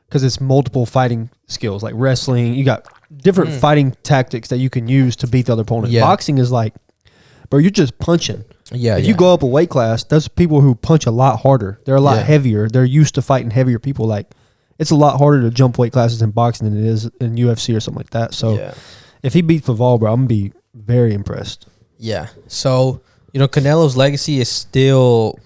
Because it's multiple fighting skills, like wrestling. You got... different fighting tactics that you can use to beat the other opponent. Yeah. Boxing is like, bro, you're just punching.
Yeah.
If you go up a weight class, there's people who punch a lot harder. They're a lot heavier. They're used to fighting heavier people. Like, it's a lot harder to jump weight classes in boxing than it is in UFC or something like that. So, if he beats Bivol, bro, I'm gonna be very impressed.
Yeah. So, Canelo's legacy is still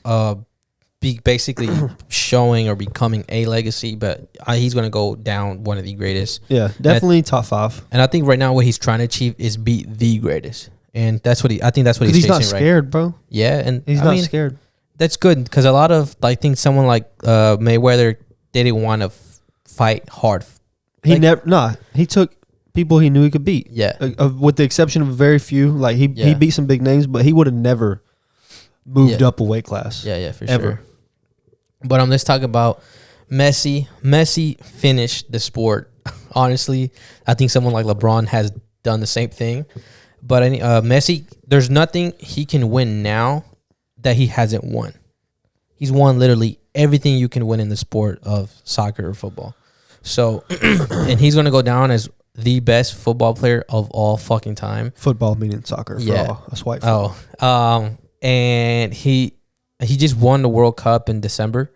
basically showing or becoming a legacy, but he's going to go down one of the greatest.
Yeah, definitely top 5.
And I think right now what he's trying to achieve is beat the greatest. And that's what I think that's what he's chasing,
not scared, right? Bro.
Yeah, and
he's not scared.
That's good because a lot of I think someone like Mayweather didn't want to fight hard.
He took people he knew he could beat.
Yeah.
With the exception of very few, like he beat some big names, but he would have never moved up a weight class.
Yeah, for sure. But let's talk about Messi. Messi finished the sport. Honestly, I think someone like LeBron has done the same thing. But Messi, there's nothing he can win now that he hasn't won. He's won literally everything you can win in the sport of soccer or football. So, and he's going to go down as the best football player of all fucking time.
Football meaning soccer. For all us white folk.
And he just won the World Cup in December.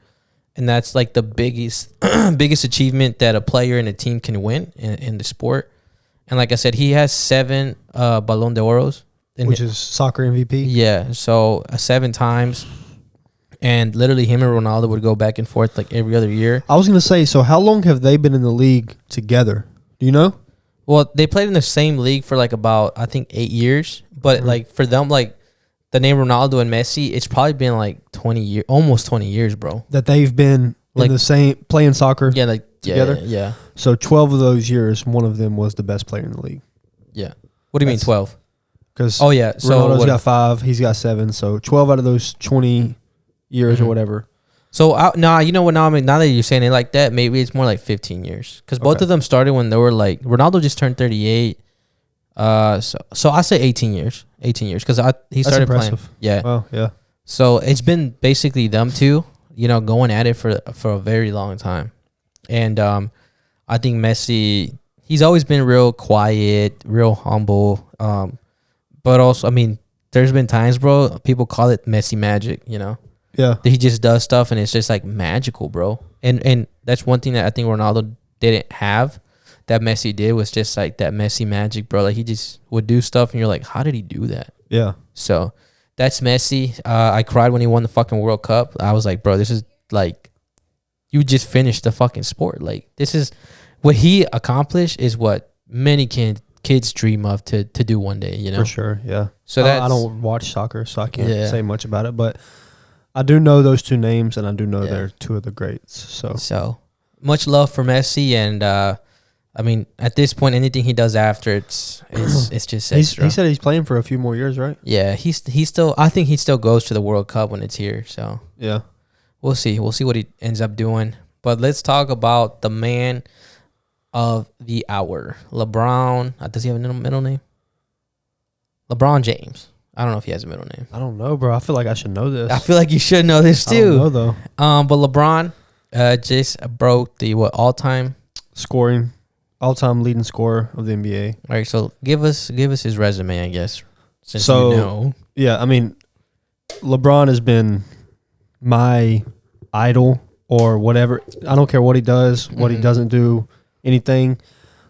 And that's like the biggest achievement that a player and a team can win in the sport. And like I said, he has 7 Ballon d'Oros.
Which is soccer MVP?
Yeah, so 7 times. And literally him and Ronaldo would go back and forth like every other year.
I was going to say, so how long have they been in the league together? Do you know?
Well, they played in the same league for like about, I think, 8 years. But like for them, like the name Ronaldo and Messi, it's probably been like 20 years, almost 20 years, bro.
That they've been in the same, playing soccer together?
Yeah.
So 12 of those years, one of them was the best player in the league.
Yeah. What do you mean 12?
Because
Ronaldo's
got 5, he's got 7. So 12 out of those 20 years or whatever.
So you know what? Now that you're saying it like that, maybe it's more like 15 years because both of them started when they were like Ronaldo just turned 38. So I say 18 years. 18 years because he started playing. Yeah.
Well, yeah.
So it's been basically them two, going at it for a very long time, and I think Messi, he's always been real quiet, real humble. But also, I mean, there's been times, bro, people call it Messi magic,
Yeah.
He just does stuff and it's just like magical, bro. And that's one thing that I think Ronaldo didn't have that Messi did was just like that Messi magic, bro. Like he just would do stuff and you're like, how did he do that?
Yeah.
So that's Messi. I cried when he won the fucking World Cup. I was like, bro, this is like, you just finished the fucking sport. Like this is what he accomplished is what many kids dream of to do one day,
For sure, yeah.
So
I don't watch soccer, so I can't say much about it, but I do know those 2 names, and I do know they're 2 of the greats. So
much love for Messi, and I mean, at this point, anything he does after it's just extra.
He said he's playing for a few more years, right?
Yeah, he's still. I think he still goes to the World Cup when it's here. So
yeah,
we'll see. We'll see what he ends up doing. But let's talk about the man of the hour, LeBron. Does he have a middle name? LeBron James. I don't know if he has a middle name.
I don't know, bro. I feel like I should know this.
I feel like you should know this too.
I don't know though.
But LeBron just broke the all-time
leading scorer of the NBA.
All right, so give us his resume, I guess.
Yeah, I mean, LeBron has been my idol or whatever. I don't care what he does, what he doesn't do, anything.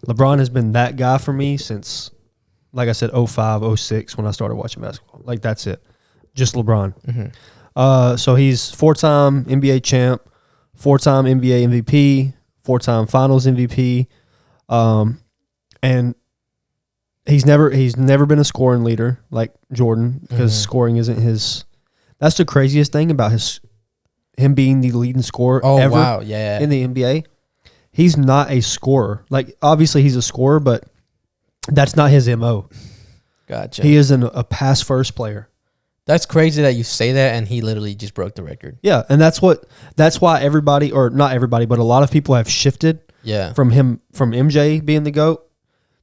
LeBron has been that guy for me since, like I said, 05, 06 when I started watching basketball. Like, that's it. Just LeBron. So he's 4-time NBA champ, 4-time NBA MVP, 4-time Finals MVP, and he's never been a scoring leader like Jordan because scoring isn't his. That's the craziest thing about him being the leading scorer ever in the NBA. He's not a scorer. Like, obviously he's a scorer, but that's not his MO.
Gotcha.
He is a pass-first player.
That's crazy that you say that, and he literally just broke the record.
Yeah, and that's why everybody, or not everybody, but a lot of people have shifted from MJ being the GOAT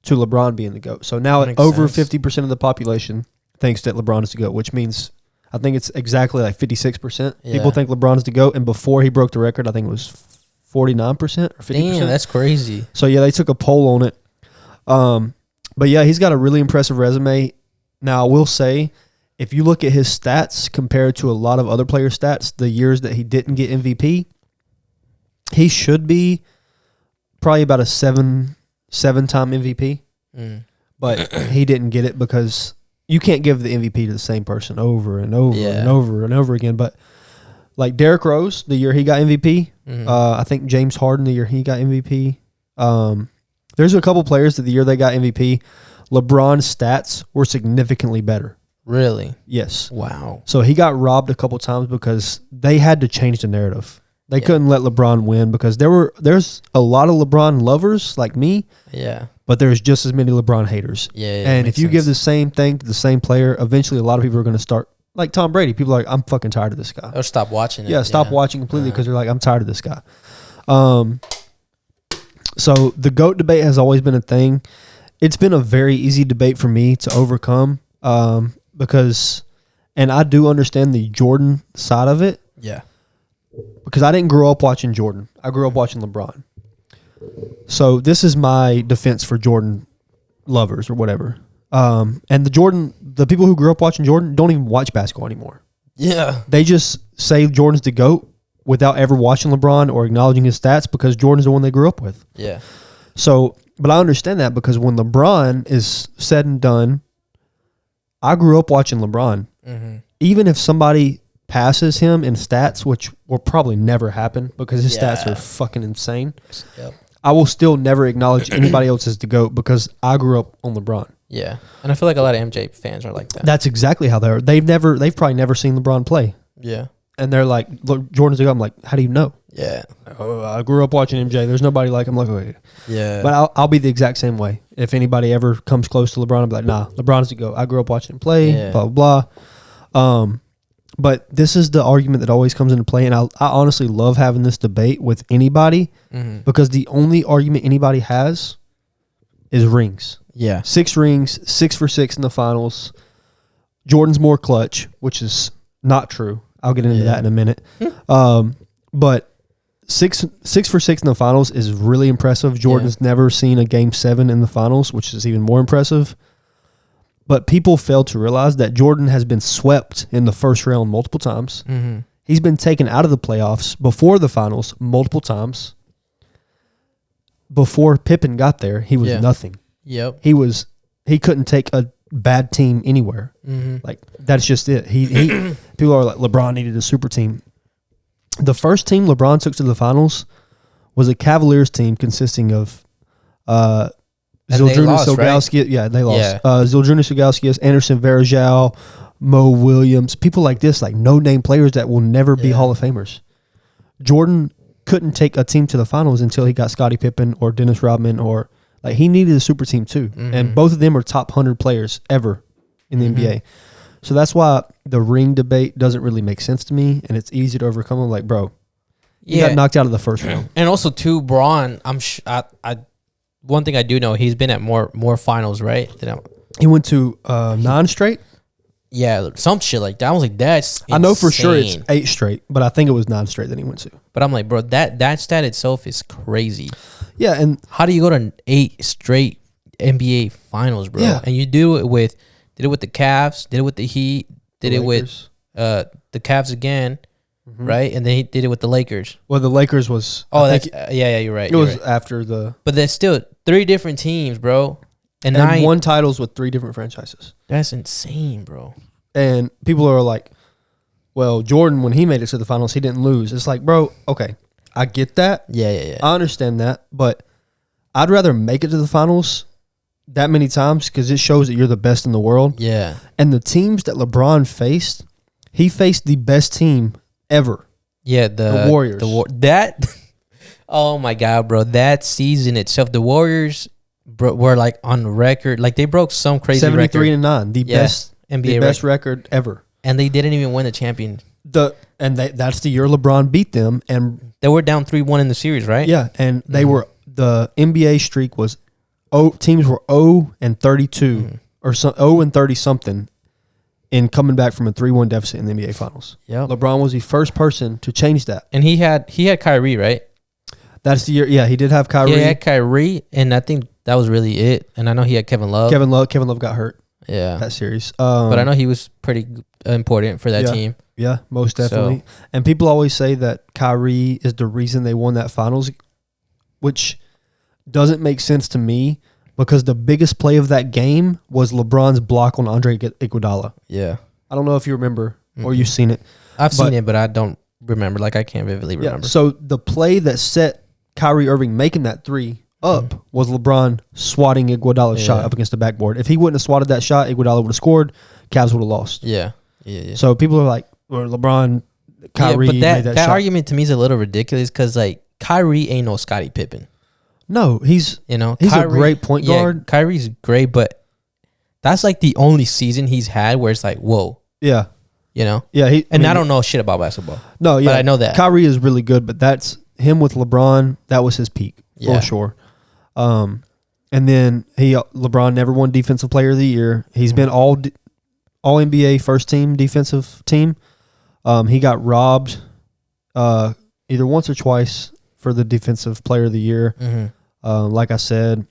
to LeBron being the GOAT. So now over 50% of the population thinks that LeBron is the GOAT, which means I think it's exactly like 56%. People think LeBron is the GOAT, and before he broke the record, I think it was 49% or 50%.
Damn, that's crazy.
So, yeah, they took a poll on it. But, yeah, he's got a really impressive resume. Now, I will say, if you look at his stats compared to a lot of other players' stats, the years that he didn't get MVP, he should be probably about a seven-time MVP. But he didn't get it because you can't give the MVP to the same person over and over and over and over again. But, like Derrick Rose, the year he got MVP, I think James Harden, the year he got MVP. There's a couple players that the year they got MVP, LeBron's stats were significantly better.
Really?
Yes.
Wow.
So he got robbed a couple times because they had to change the narrative. They couldn't let LeBron win because there's a lot of LeBron lovers like me.
Yeah.
But there's just as many LeBron haters.
Yeah.
And if you give the same thing to the same player, eventually a lot of people are going to start. Like Tom Brady, people are like, I'm fucking tired of this guy.
Or stop watching it.
Yeah, stop watching completely because they're like, I'm tired of this guy. So the GOAT debate has always been a thing. It's been a very easy debate for me to overcome because, and I do understand the Jordan side of it.
Yeah.
Because I didn't grow up watching Jordan. I grew up watching LeBron. So this is my defense for Jordan lovers or whatever. And the people who grew up watching Jordan don't even watch basketball anymore.
Yeah.
They just say Jordan's the GOAT without ever watching LeBron or acknowledging his stats because Jordan's the one they grew up with.
Yeah.
So, but I understand that because when LeBron is said and done, I grew up watching LeBron.
Mm-hmm.
Even if somebody passes him in stats, which will probably never happen because his stats are fucking insane, I will still never acknowledge anybody else as the GOAT because I grew up on LeBron.
Yeah. And I feel like a lot of MJ fans are like that.
That's exactly how they are. They've probably never seen LeBron play.
Yeah.
And they're like, look, Jordan's the GOAT. I'm like, how do you know?
Yeah.
Oh, I grew up watching MJ. There's nobody like him. Like, okay.
Yeah.
But I'll be the exact same way. If anybody ever comes close to LeBron, I'll be like, nah, LeBron's the GOAT. I grew up watching him play, blah, blah, blah. But this is the argument that always comes into play. And I honestly love having this debate with anybody because the only argument anybody has is rings.
Yeah.
6 rings, 6 for 6 in the finals. Jordan's more clutch, which is not true. I'll get into that in a minute. But 6 for 6 in the finals is really impressive. Jordan's never seen a game 7 in the finals, which is even more impressive. But people fail to realize that Jordan has been swept in the first round multiple times. Mm-hmm. He's been taken out of the playoffs before the finals multiple times. Before Pippen got there, he was nothing.
Yep.
He couldn't take a bad team anywhere. Mm-hmm. Like, that's just it. He people are like, LeBron needed a super team. The first team LeBron took to the finals was a Cavaliers team consisting of Zildjian Ilgauskas. Right? Yeah, they lost. Yeah. Zildjian Ilgauskas, Anderson Varejao, Mo Williams, people like this, like no-name players that will never be Hall of Famers. Jordan couldn't take a team to the finals until he got Scottie Pippen or Dennis Rodman or like he needed a super team too. Mm-hmm. And both of them are top 100 players ever in the NBA. So that's why the ring debate doesn't really make sense to me, and it's easy to overcome. I'm like, bro, you got knocked out of the first round.
And also, too, Braun, one thing I do know, he's been at more finals, right?
He went to 9 straight?
Yeah, some shit like that. I was like, that's insane.
I know for sure it's 8 straight, but I think it was 9 straight that he went to.
But I'm like, bro, that stat itself is crazy.
Yeah, and
how do you go to 8 straight NBA finals, bro? Yeah. And you did it with the Cavs, did it with the Heat, did it with the Cavs again, right? And then he did it with the Lakers.
Well, the Lakers was...
yeah, you're right.
It was after the...
But there's still 3 different teams, bro.
And 9 won titles with 3 different franchises.
That's insane, bro.
And people are like, well, Jordan, when he made it to the finals, he didn't lose. It's like, bro, okay, I get that.
Yeah.
I understand that, but I'd rather make it to the finals that many times because it shows that you're the best in the world.
Yeah.
And the teams that LeBron faced, he faced the best team ever.
Yeah,
the Warriors.
Oh my God, bro. That season itself, the Warriors were like on record. Like they broke some crazy
73-9, the best NBA best record ever.
And they didn't even win the champion.
That's the year LeBron beat them, and
they were down 3-1 in the series, right?
Yeah, and they were the NBA streak was teams were 0-32 or 0-30 something in coming back from a 3-1 deficit in the NBA Finals.
Yeah,
LeBron was the first person to change that,
and he had Kyrie, right?
That's the year. Yeah, he did have Kyrie.
Yeah, he had Kyrie, and I think that was really it. And I know he had Kevin Love.
Kevin Love got hurt.
Yeah,
that series.
But I know he was pretty important for that team.
Yeah, most definitely. So. And people always say that Kyrie is the reason they won that finals, which doesn't make sense to me because the biggest play of that game was LeBron's block on Andre Iguodala.
Yeah.
I don't know if you remember or you've seen it.
I've seen it, but I don't remember. Like, I can't vividly remember.
Yeah, so the play that set Kyrie Irving making that 3 up was LeBron swatting Iguodala's shot up against the backboard. If he wouldn't have swatted that shot, Iguodala would have scored. Cavs would have lost.
Yeah.
So people are like, or LeBron, Kyrie
but
made that shot.
Argument to me is a little ridiculous because, like, Kyrie ain't no Scottie Pippen.
No, he's Kyrie, a great point guard.
Kyrie's great, but that's, like, the only season he's had where it's like, whoa.
Yeah.
You know?
Yeah.
I don't know shit about basketball.
No, yeah.
But I know that.
Kyrie is really good, but that's him with LeBron. That was his peak for sure. And then LeBron never won Defensive Player of the Year. He's been all NBA first team defensive team. He got robbed either once or twice for the Defensive Player of the Year. Like I said,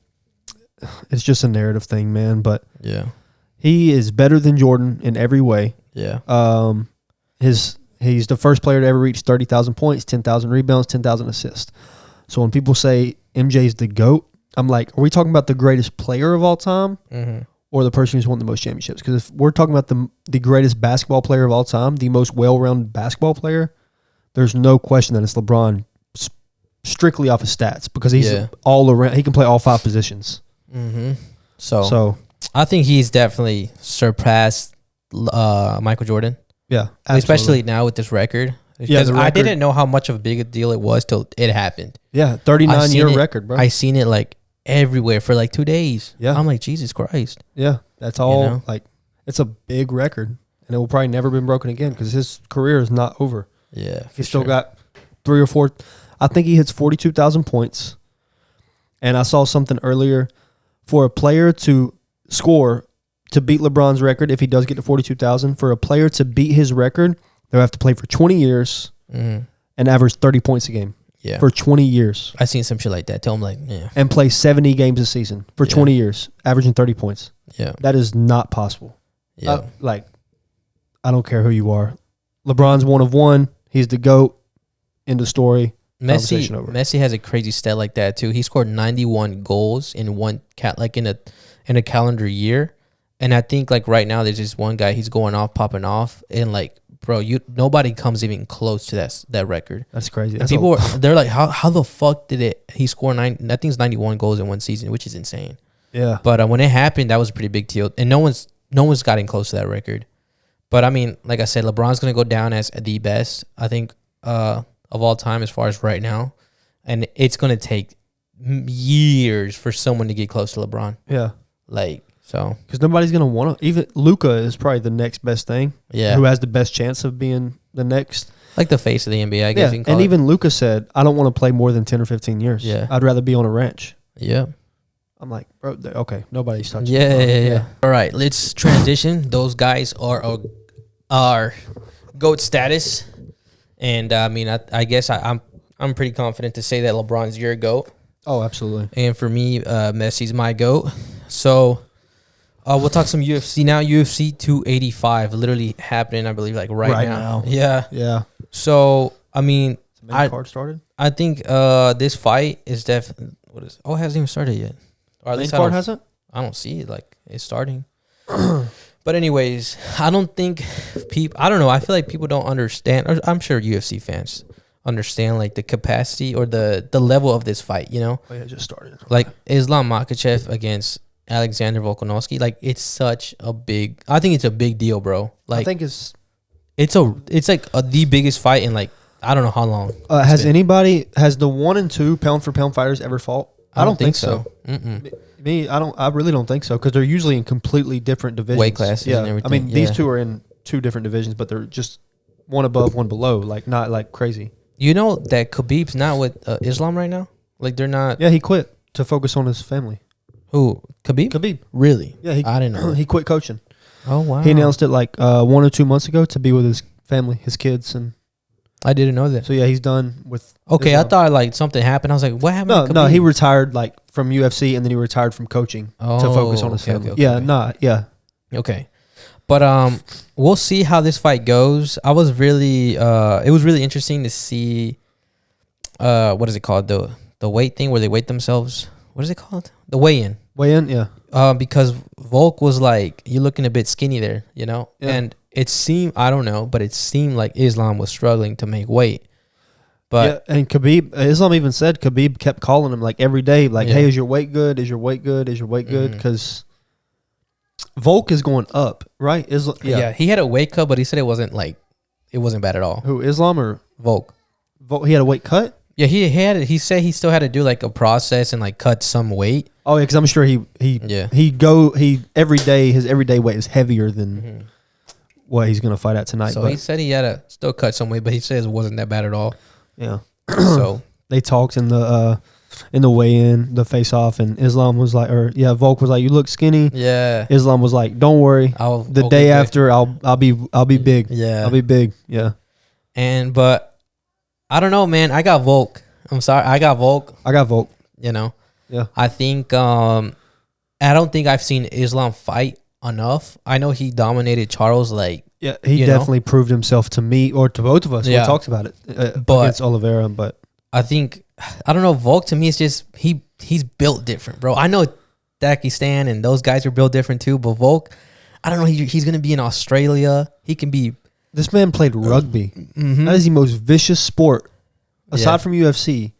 it's just a narrative thing, man. But
yeah,
he is better than Jordan in every way.
Yeah.
He's the first player to ever reach 30,000 points, 10,000 rebounds, 10,000 assists. So when people say MJ's the GOAT, I'm like, are we talking about the greatest player of all time or the person who's won the most championships? Because if we're talking about the greatest basketball player of all time, the most well-rounded basketball player, there's no question that it's LeBron strictly off his stats because he's all around. He can play all 5 positions.
So I think he's definitely surpassed Michael Jordan.
Yeah,
absolutely. Especially now with this record. Because I didn't know how much of a big deal it was till it happened.
Yeah, 39-year record, bro.
I seen it like everywhere for like 2 days. Yeah. I'm like, Jesus Christ.
Yeah, that's all. Like, it's a big record, and it will probably never been broken again because his career is not over.
Yeah,
he's still got 3 or 4. I think he hits 42,000 points. And I saw something earlier for a player to score to beat LeBron's record if he does get to 42,000. For a player to beat his record, they'll have to play for 20 years and average 30 points a game. Yeah, for 20 years.
I seen some shit like that. Tell him like, yeah,
and play 70 games a season for 20 years, averaging 30 points.
Yeah,
that is not possible.
Yeah,
I don't care who you are. LeBron's 1 of 1. He's the GOAT. End of story.
Messi has a crazy stat like that too. He scored 91 goals in in a calendar year, and I think like right now there's just one guy he's going off, popping off, and like, bro, nobody comes even close to that record.
That's crazy.
And they're like, how the fuck did he score I think it's 91 goals in one season, which is insane.
Yeah.
But when it happened, that was a pretty big deal, and no one's gotten close to that record. But I mean, like I said, LeBron's gonna go down as the best, I think, of all time as far as right now, and it's gonna take years for someone to get close to LeBron.
Yeah.
So
because nobody's gonna want to. Even Luka is probably the next best thing.
Yeah,
who has the best chance of being the next,
like the face of the NBA, I guess.
Yeah, and even Luka said, "I don't want to play more than 10 or 15 years. Yeah, I'd rather be on a ranch."
Yeah,
I'm like, bro, okay, nobody's touching.
Yeah. All right, let's transition. Those guys are GOAT status, and I mean, I guess I'm pretty confident to say that LeBron's your GOAT.
Oh, absolutely.
And for me, Messi's my GOAT. So. We'll talk some UFC now. UFC 285 literally happening, I believe, like right now. Yeah. So, I mean,
the main card started?
I think this fight is definitely it hasn't even started yet.
Or at least card hasn't?
I don't see it like it's starting. But anyways, I don't think I don't know. I feel like people don't understand. Or I'm sure UFC fans understand like the capacity or the level of this fight. You know?
Oh yeah, it just started.
Like Islam Makhachev against Alexander Volkanovski, like it's such a big. I think it's a big deal, bro. Like
I think
it's like the biggest fight in like I don't know how long.
Has the 1 and 2 pound for pound fighters ever fought? I don't think so. I really don't think so because they're usually in completely different divisions,
weight classes.
Yeah,
and everything.
I mean these two are in 2 different divisions, but they're just one above, one below, like not like crazy.
You know that Khabib's not with Islam right now. Like they're not.
Yeah, he quit to focus on his family.
Who? Khabib?
Khabib.
Really?
Yeah,
I didn't know.
He quit coaching.
Oh, wow.
He announced it like 1 or 2 months ago to be with his family, his kids. And
I didn't know that.
So, yeah, he's done with...
Okay, I thought like something happened. I was like, what happened to Khabib?
No, he retired like from UFC and then he retired from coaching to focus on his family. Okay. But we'll see how this fight goes. It was really interesting to see, what is it called? The weight thing where they weight themselves. What is it called? The weigh-in. Weigh-in, yeah.
Because Volk was like, you're looking a bit skinny there, you know? Yeah. And it seemed, I don't know, but it seemed like Islam was struggling to make weight. But
yeah, and Khabib, Islam even said Khabib kept calling him like every day, like, hey, is your weight good? Is your weight good? Is your weight good? Because Volk is going up, right?
Yeah, he had a weight cut, but he said it wasn't bad at all.
Who, Islam or?
Volk,
he had a weight cut?
Yeah, he said he still had to do like a process and like cut some weight.
Oh yeah, because I'm sure every day his everyday weight is heavier than what he's gonna fight at tonight.
So he said he had to still cut some weight, but he says it wasn't that bad at all.
Yeah.
So
they talked in the weigh-in, the face-off, and Islam was like, Volk was like, you look skinny.
Yeah.
Islam was like, don't worry. The day after, I'll be big.
Yeah.
I'll be big. Yeah.
But I don't know, man. I got Volk. I'm sorry. I got Volk.
You
know.
Yeah.
I think I don't think I've seen Islam fight enough. I know he dominated Charles like.
Yeah, he definitely proved himself to me or to both of us. Yeah. We talked about it against Oliveira, but
I think I don't know. Volk to me is just he's built different, bro. I know Dakistan and those guys are built different too, but Volk, I don't know. He's gonna be in Australia. He can be.
This man played rugby. That is the most vicious sport, aside from UFC,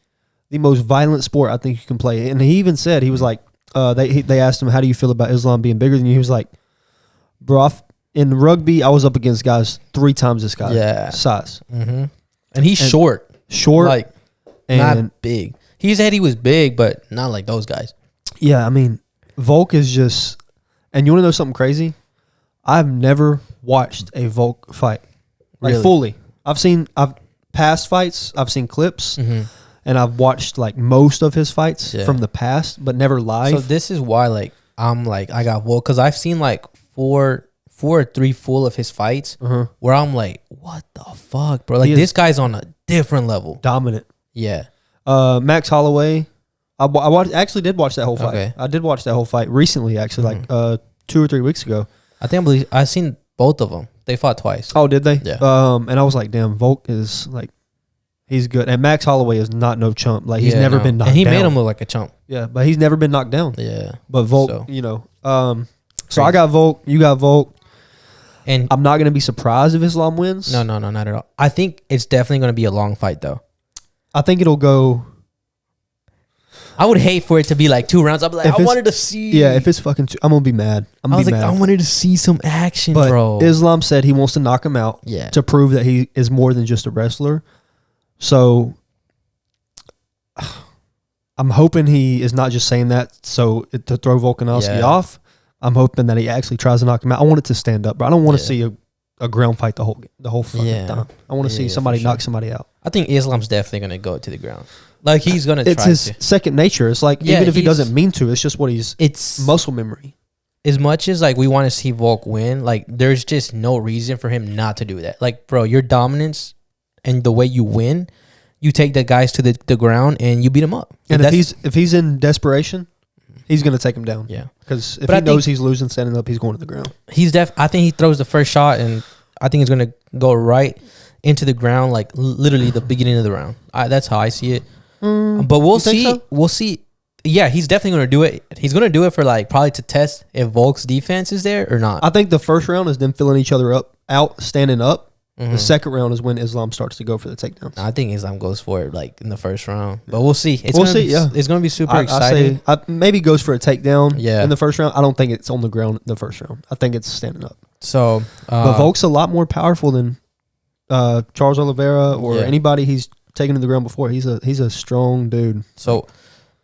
the most violent sport I think you can play. And he even said, he was like, they asked him, how do you feel about Islam being bigger than you? He was like, bro, in rugby, I was up against guys 3 times this guy's size.
And he's short. Like, and not big. He said he was big, but not like those guys. Yeah,
I mean, Volk is just, and you want to know something crazy? I've never watched a Volk fight, like fully. I've past fights, I've seen clips, and I've watched like most of his fights from the past, but never live.
So this is why, like, I'm like, I got Volk, because I've seen like 4 or 3 full of his fights where I'm like, what the fuck, bro? Like, this guy's on a different level.
Dominant.
Yeah.
Max Holloway, I actually did watch that whole fight. Okay. I did watch that whole fight recently, actually, like 2 or 3 weeks ago.
I've seen both of them. They fought twice.
Oh, did they?
Yeah.
And I was like, damn, Volk is like, he's good. And Max Holloway is not no chump. Like, he's never been knocked down.
And he made him look like a chump.
Yeah, but he's never been knocked down.
Yeah.
But Volk, so I got Volk, you got Volk. And I'm not going to be surprised if Islam wins.
No, not at all. I think it's definitely going to be a long fight, though.
I think it'll go.
I would hate for it to be like 2 rounds. I'd be like, I wanted to see.
Yeah, if it's fucking I'm going to be mad.
I was like, I wanted to see some action,
but
bro.
Islam said he wants to knock him out to prove that he is more than just a wrestler. So I'm hoping he is not just saying that to throw Volkanovski off. I'm hoping that he actually tries to knock him out. I want it to stand up, bro. I don't want to see a ground fight the whole fucking time. I want to see somebody knock somebody out.
I think Islam's definitely going to go to the ground. Like, he's going to try
It's his second nature. It's like, even if he doesn't mean to, it's just what it's muscle memory.
As much as, like, we want to see Volk win, like, there's just no reason for him not to do that. Like, bro, your dominance and the way you win, you take the guys to the ground and you beat him up.
And if he's in desperation, he's going to take him down.
Yeah.
Because if he knows he's losing standing up, he's going to the ground.
I think he throws the first shot, and I think it's going to go right into the ground, like literally the beginning of the round. That's how I see it. But we'll see. So? We'll see. Yeah, he's definitely going to do it. He's going to do it for like probably to test if Volk's defense is there or not.
I think the first round is them filling each other out, standing up. The second round is when Islam starts to go for the takedowns.
I think Islam goes for it like in the first round, but we'll see. We'll see. It's going to be super exciting.
I say maybe goes for a takedown. In the first round. I don't think it's on the ground in the first round. I think it's standing up.
So,
but Volk's a lot more powerful than Charles Oliveira or anybody he's taken to the ground before. He's a strong dude.
So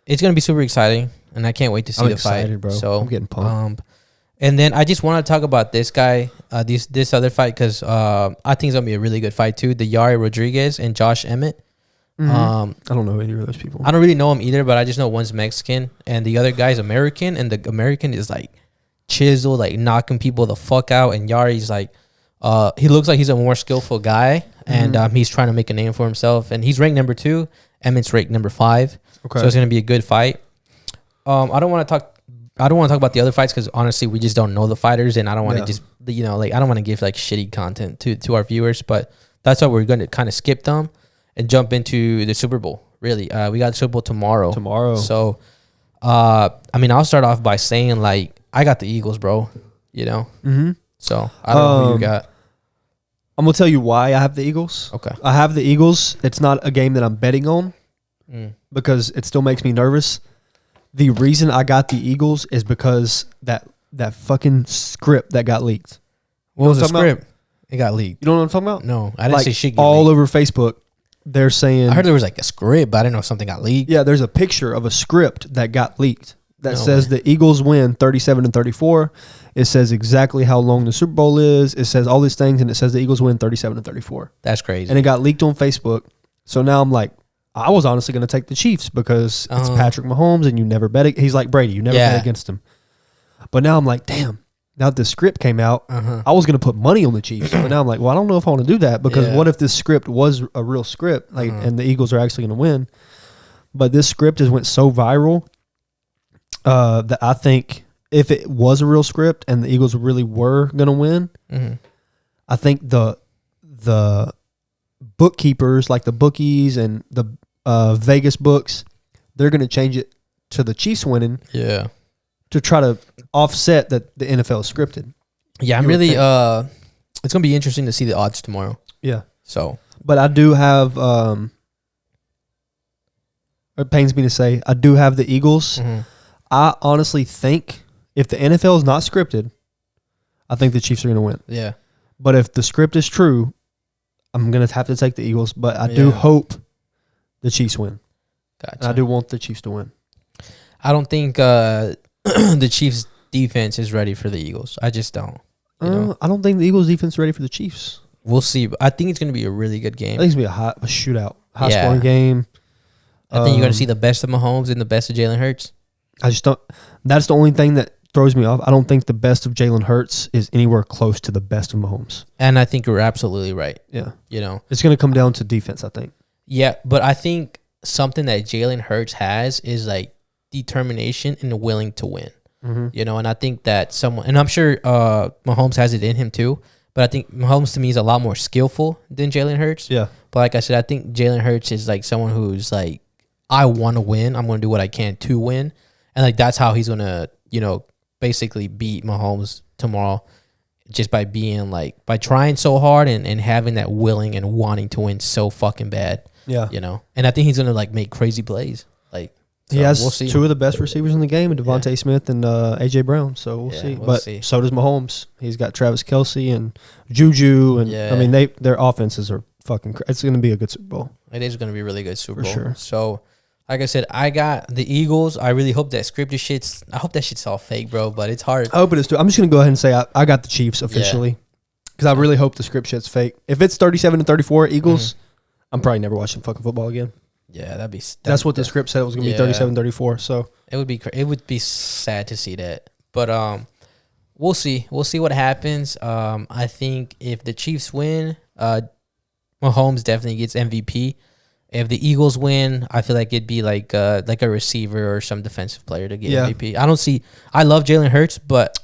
it's going to be super exciting, and I can't wait to see the
excited,
fight,
bro.
So
I'm getting pumped.
And then I just want to talk about this guy, this other fight, because I think it's going to be a really good fight too. The Yair Rodriguez and Josh Emmett.
I don't know any of those people.
I don't really know him either, but I just know one's Mexican and the other guy's American. And the American is like chiseled, like knocking people the fuck out. And Yari's like, he looks like he's a more skillful guy. And he's trying to make a name for himself. And he's ranked number 2. Emmett's ranked number 5. Okay. So it's going to be a good fight. I don't want to talk about the other fights because honestly, we just don't know the fighters, and I don't want to just like I don't want to give like shitty content to our viewers. But that's why we're going to kind of skip them and jump into the Super Bowl. Really, we got the Super Bowl tomorrow. So, I mean, I'll start off by saying like I got the Eagles, bro. So I don't know who you got.
I'm gonna tell you why I have the Eagles.
Okay,
I have the Eagles. It's not a game that I'm betting on because it still makes me nervous. The reason I got the Eagles is because that fucking script that got leaked.
What was the script? It got leaked.
You know what I'm talking about?
No, I didn't say shit.
All over Facebook, they're saying.
I heard there was like a script, but I didn't know something got leaked.
Yeah, there's a picture of a script that got leaked that says the Eagles win 37-34. It says exactly how long the Super Bowl is. It says all these things, and it says the Eagles win 37-34.
That's crazy.
And it got leaked on Facebook. So now I'm like, I was honestly going to take the Chiefs because it's Patrick Mahomes and you never bet it. He's like Brady. You never bet against him. But now I'm like, damn, now that the script came out, I was going to put money on the Chiefs. But now I'm like, well, I don't know if I want to do that because what if this script was a real script and the Eagles are actually going to win? But this script has went so viral that I think if it was a real script and the Eagles really were going to win, I think the bookkeepers, like the bookies and the Vegas books, they're going to change it to the Chiefs winning.
Yeah.
To try to offset that the NFL is scripted.
Yeah, I'm really it's going to be interesting to see the odds tomorrow.
Yeah.
So,
but I do have it pains me to say, I do have the Eagles. I honestly think if the NFL is not scripted, I think the Chiefs are going to win.
Yeah.
But if the script is true, I'm going to have to take the Eagles. But I do hope the Chiefs win.
Gotcha.
And I do want the Chiefs to win.
I don't think the Chiefs' defense is ready for the Eagles. I just don't.
I don't think the Eagles' defense is ready for the Chiefs.
We'll see. But I think it's going to be a really good game.
I think it's going to be a shootout, high-scoring game.
I think you're going to see the best of Mahomes and the best of Jalen Hurts.
I just don't. That's the only thing that throws me off. I don't think the best of Jalen Hurts is anywhere close to the best of Mahomes.
And I think you're absolutely right.
Yeah.
It's
going to come down to defense, I think.
Yeah, but I think something that Jalen Hurts has is like determination and willing to win. And I think that and I'm sure Mahomes has it in him too, but I think Mahomes to me is a lot more skillful than Jalen Hurts.
Yeah.
But like I said, I think Jalen Hurts is like someone who's like, I want to win. I'm going to do what I can to win. And like that's how he's going to, basically beat Mahomes tomorrow, just by being like, by trying so hard and having that willing and wanting to win so fucking bad.
Yeah.
And I think he's going to like make crazy plays. Like, so
he has
we'll see.
Two of the best receivers in the game, Devontae Smith and A.J. Brown. So we'll see. But so does Mahomes. He's got Travis Kelce and Juju. And I mean, their offenses are fucking crazy. It's going to be a good Super Bowl.
It is going to be a really good Super Bowl.
For sure.
So, like I said, I got the Eagles. I really hope that scripted I hope that shit's all fake, bro, but it's hard.
I hope it is too. I'm just going to go ahead and say I got the Chiefs officially. Because I really hope the script shit's fake. If it's 37-34 Eagles, I'm probably never watching fucking football again.
Yeah,
that's what the script said. It was going to be 37-34. So
it would be sad to see that. But we'll see. We'll see what happens. I think if the Chiefs win, Mahomes definitely gets MVP. If the Eagles win, I feel like it'd be like a receiver or some defensive player to get MVP. I love Jalen Hurts, but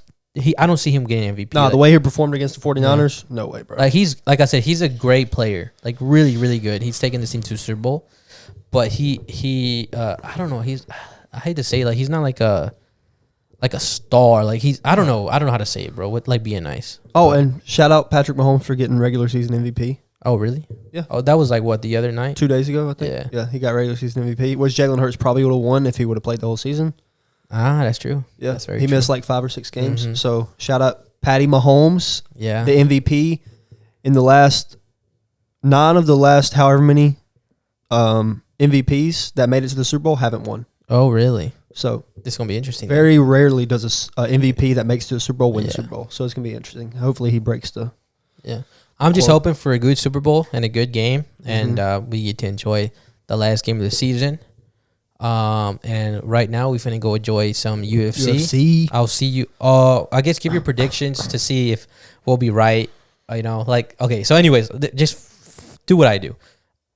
I don't see him getting MVP.
No, the way he performed against the 49ers, no way, bro.
Like I said, he's a great player. Like really, really good. He's taken this team to the Super Bowl. But he I don't know, I hate to say it, like he's not like a star. Like I don't know how to say it, bro. With like being nice.
Oh, and shout out Patrick Mahomes for getting regular season MVP.
Oh, really?
Yeah.
Oh, that was like what, the other night?
2 days ago, I think. Yeah, he got regular season MVP. Which Jalen Hurts probably would have won if he would have played the whole season.
Ah, that's true.
Yeah,
that's very
he
true.
missed like 5 or 6 games. So shout out Patty Mahomes.
Yeah.
The MVP in the last 9 of the last however many MVPs that made it to the Super Bowl haven't won.
Oh, really?
So
this is gonna be interesting.
Very rarely does a MVP that makes it to the Super Bowl win the Super Bowl. So it's gonna be interesting. Hopefully he breaks the.
Yeah, I'm just hoping for a good Super Bowl and a good game, and we get to enjoy the last game of the season. And right now we're finna go enjoy some UFC. I'll see you. I guess give your predictions to see if we'll be right. Okay. So, anyways, just do what I do.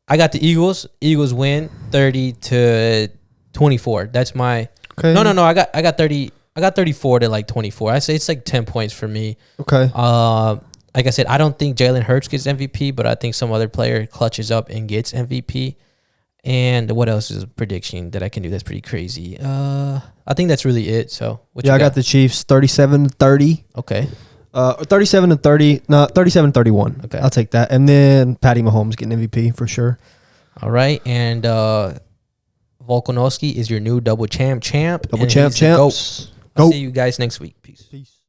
I got the Eagles. Eagles win 30-24. That's my. Okay. No. I got 30. I got 34 to like 24. I say it's like 10 points for me.
Okay.
Like I said, I don't think Jalen Hurts gets MVP, but I think some other player clutches up and gets MVP. And what else is a prediction that I can do that's pretty crazy? I think that's really it. So
I got the Chiefs 37-30.
Okay.
37-30. No, 37-31.
Okay.
I'll take that. And then Patty Mahomes getting MVP for sure.
All right. And Volkanovski is your new double champ.
Double champs.
I'll see you guys next week. Peace.